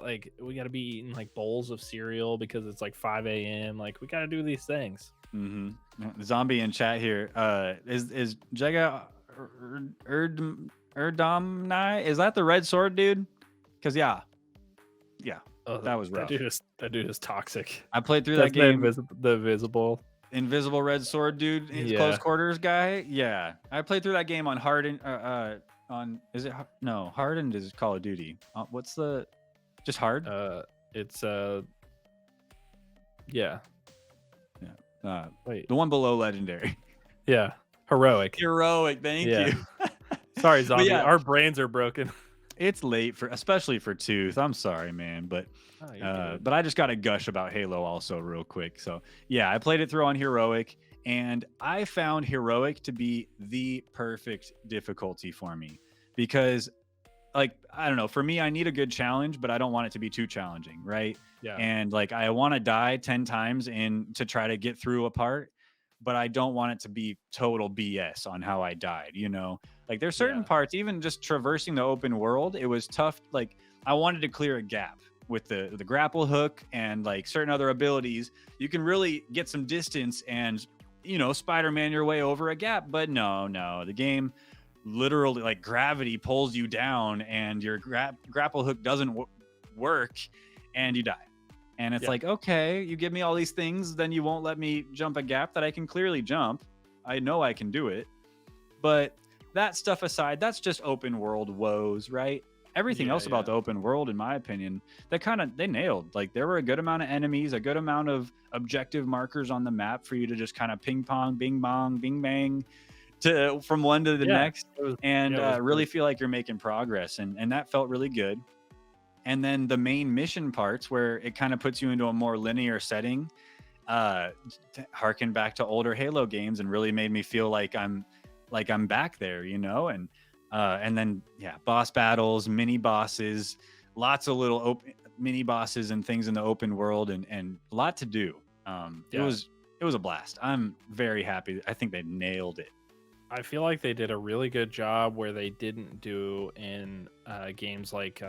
be eating like bowls of cereal because it's like 5 a.m. Like we gotta do these things. hmm Zombie in chat here. Is Jega Erdamnai? Is that the red sword dude? Cause yeah, Oh, that was rough. that dude is toxic. I played through that That's game. the invisible. Invisible red sword dude, his close Yeah. quarters guy. Yeah, I played through that game on hardened. On is it no hardened is Call of Duty. What's the just hard? It's yeah. Yeah. Wait. The one below legendary. Yeah. Heroic. Heroic. Thank Yeah. you. Sorry, zombie. Yeah, Our brains are broken. it's late for especially for Tooth. I'm sorry, man, but Oh, you're good. but I just got to gush about Halo also real quick. So yeah, I played it through on heroic, and I found heroic to be the perfect difficulty for me because like I don't know, for me I need a good challenge, but I don't want it to be too challenging, right? Yeah. And like I want to die 10 times in to try to get through a part, but I don't want it to be total BS on how I died, you know? Like there's certain Yeah. parts, even just traversing the open world, it was tough. Like I wanted to clear a gap with the grapple hook and like certain other abilities. You can really get some distance and Spider-Man your way over a gap, but no, the game literally like gravity pulls you down and your grapple hook doesn't work and you die. And it's Yeah. like, okay, you give me all these things, then you won't let me jump a gap that I can clearly jump. I know I can do it. But that stuff aside, that's just open world woes, right? Everything else about the open world, in my opinion, they nailed. Like there were a good amount of enemies, a good amount of objective markers on the map for you to just kind of ping pong, bing bong, bing bang to from one to the Yeah. next, and It was really feel like you're making progress, and that felt really good. And then the main mission parts where it kind of puts you into a more linear setting, harken back to older Halo games and really made me feel like I'm back there, and then boss battles, mini bosses, lots of little mini bosses and things in the open world, and a lot to do. It was a blast. I'm very happy. I think they nailed it. I feel like they did a really good job where they didn't do in games like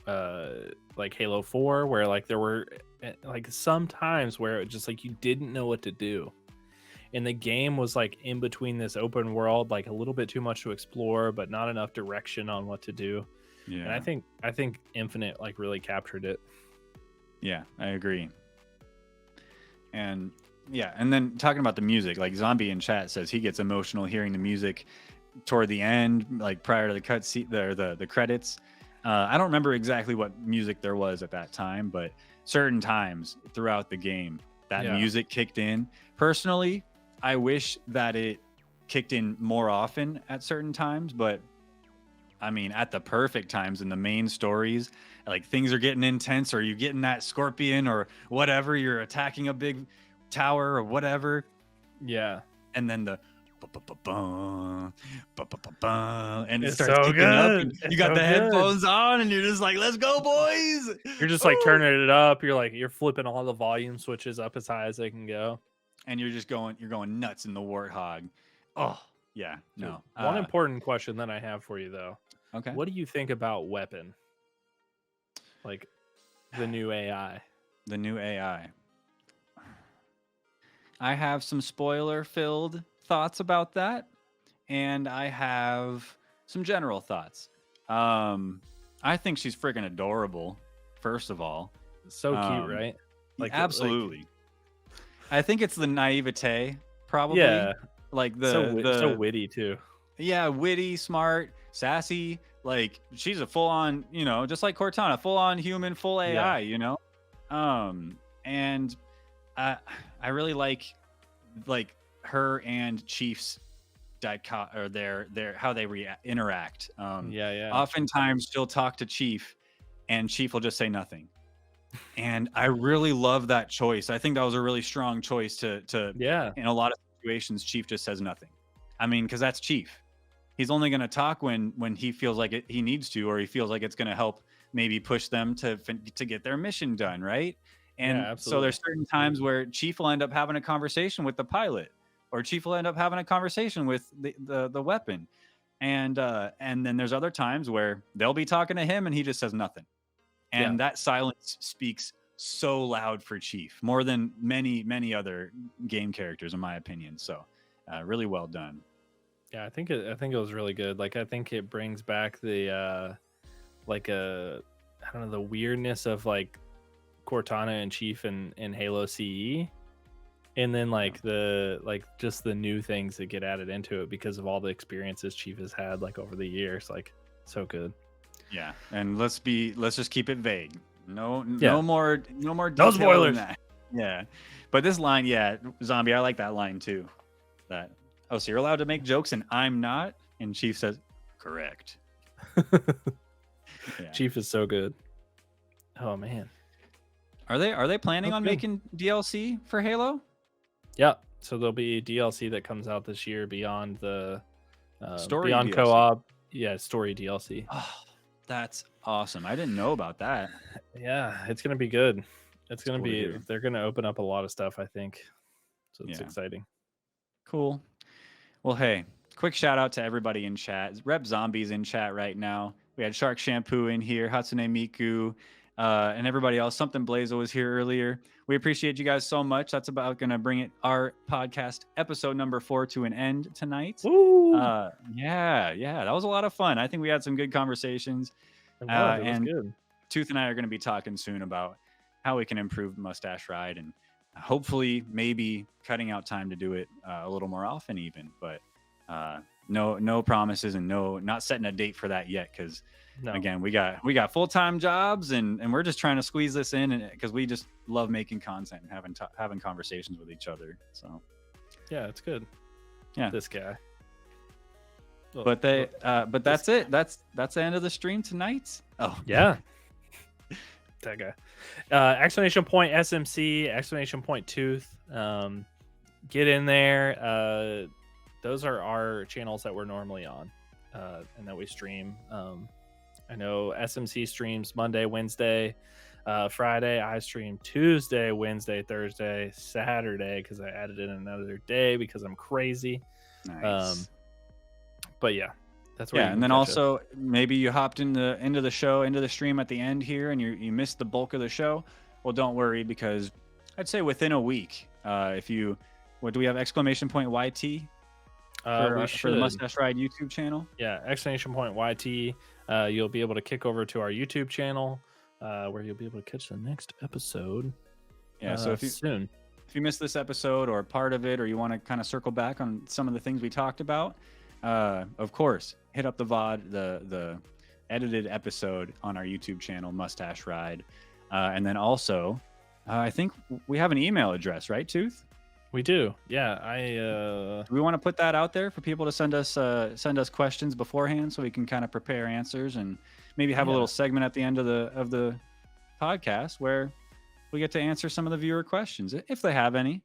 Halo 4, where like there were like some times where it just like you didn't know what to do. And the game was like in between this open world, like a little bit too much to explore, but not enough direction on what to do. Yeah. And I think Infinite like really captured it. Yeah, I agree. And Yeah, and then talking about the music, like Zombie in chat says he gets emotional hearing the music toward the end, like prior to the the credits. I don't remember exactly what music there was at that time, but certain times throughout the game, that music kicked in. Personally, I wish that it kicked in more often at certain times, but I mean, at the perfect times in the main stories, like things are getting intense, or you're getting that scorpion or whatever, you're attacking a big tower or whatever. Yeah. And then the and it It's starts so kicking good. up, and It's you got so the good. headphones on, and you're just like, let's go, boys. You're just like turning it up. You're flipping all the volume switches up as high as they can go. And you're going nuts in the Warthog. Oh, yeah. No. One important question that I have for you, though. Okay. What do you think about Weapon? Like the new AI. The new AI. I have some spoiler-filled thoughts about that, and I have some general thoughts. I think she's freaking adorable, first of all. So cute, right? Like absolutely. I think it's the naivete, probably. Yeah. Like so witty too. Yeah, witty, smart, sassy. Like she's a full-on, just like Cortana, full-on human, full AI. And I really like her and Chief's or their how they interact. Oftentimes she'll talk to Chief, and Chief will just say nothing. And I really love that choice. I think that was a really strong choice to in a lot of situations, Chief just says nothing. I mean, because that's Chief. He's only going to talk when he feels like he needs to, or he feels like it's going to help maybe push them to get their mission done, right? And so there's certain times where Chief will end up having a conversation with the pilot, or Chief will end up having a conversation with the weapon. And then there's other times where they'll be talking to him and he just says nothing. And that silence speaks so loud for Chief, more than many other game characters, in my opinion. So really well done. Yeah, I think it was really good. Like, I think it brings back the the weirdness of like Cortana and Chief in Halo CE, and then just the new things that get added into it because of all the experiences Chief has had like over the years. Like, so good. Yeah, and let's just keep it vague. No more no spoilers. Than that. Yeah, but this line, Zombie, I like that line too. So you're allowed to make jokes and I'm not? And Chief says, correct. Chief is so good. Oh man. Are they planning on making DLC for Halo? Yeah. So there'll be DLC that comes out this year beyond the story beyond DLC. co-op. Yeah, story DLC. Oh, that's awesome. I didn't know about that. Yeah, it's gonna be good. It's gonna be. They're gonna open up a lot of stuff, I think. So it's exciting. Cool. Well, hey, quick shout out to everybody in chat. Rep Zombies in chat right now. We had Shark Shampoo in here, Hatsune Miku, and everybody else. Something Blazo was here earlier. We appreciate you guys so much. That's about going to bring our podcast episode number 4 to an end tonight. Woo! Yeah, that was a lot of fun. I think we had some good conversations. It was good. Tooth and I are going to be talking soon about how we can improve Mustache Ride, and hopefully maybe cutting out time to do it a little more often even. But no promises, and not setting a date for that yet, because again, we got full-time jobs, and we're just trying to squeeze this in, and because we just love making content and having conversations with each other. So yeah, it's good. Yeah, this guy. But that's it. That's the end of the stream tonight. Oh yeah. That guy. Exclamation point SMC, exclamation point Tooth. Get in there. Those are our channels that we're normally on, and that we stream. I know SMC streams Monday, Wednesday, Friday. I stream Tuesday, Wednesday, Thursday, Saturday, because I added in another day because I'm crazy. Nice. But yeah, that's where. Yeah, and then also maybe you hopped into the stream at the end here, and you missed the bulk of the show. Well, don't worry, because I'd say within a week, what do we have? Exclamation point YT for the Mustache Ride YouTube channel. Yeah, exclamation point YT. You'll be able to kick over to our YouTube channel, where you'll be able to catch the next episode. Yeah, so if you missed this episode or part of it, or you want to kind of circle back on some of the things we talked about, of course, hit up the VOD, the edited episode on our YouTube channel, Mustache Ride. And then also, I think we have an email address, right, Tooth? We do. Yeah. Do we want to put that out there for people to send us questions beforehand so we can kind of prepare answers, and maybe have a little segment at the end of the podcast where we get to answer some of the viewer questions if they have any.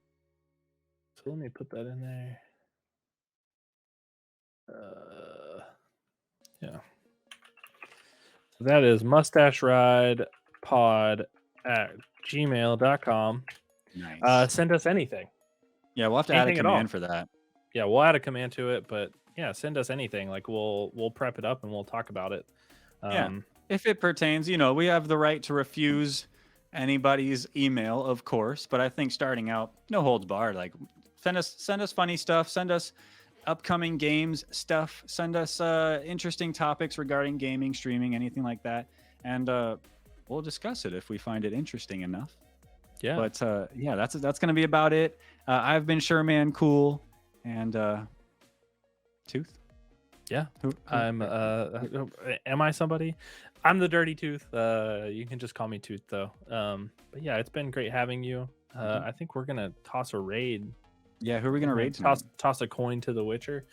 So let me put that in there. Yeah. That is mustacheride.pod@gmail.com. Nice. Send us anything. Yeah, we'll have to add a command for that. Yeah, we'll add a command to it, but yeah, send us anything. Like we'll prep it up and we'll talk about it. Yeah, if it pertains, we have the right to refuse anybody's email, of course. But I think starting out, no holds barred. Like send us funny stuff. Send us upcoming games stuff. Send us interesting topics regarding gaming, streaming, anything like that, and we'll discuss it if we find it interesting enough. Yeah. But that's gonna be about it. I've been Sherman Cool, and Tooth. Yeah. I'm am I somebody? I'm the Dirty Tooth. You can just call me Tooth though. But yeah, it's been great having you. I think we're gonna toss a raid. Yeah, who are we gonna raid? Toss a coin to the Witcher.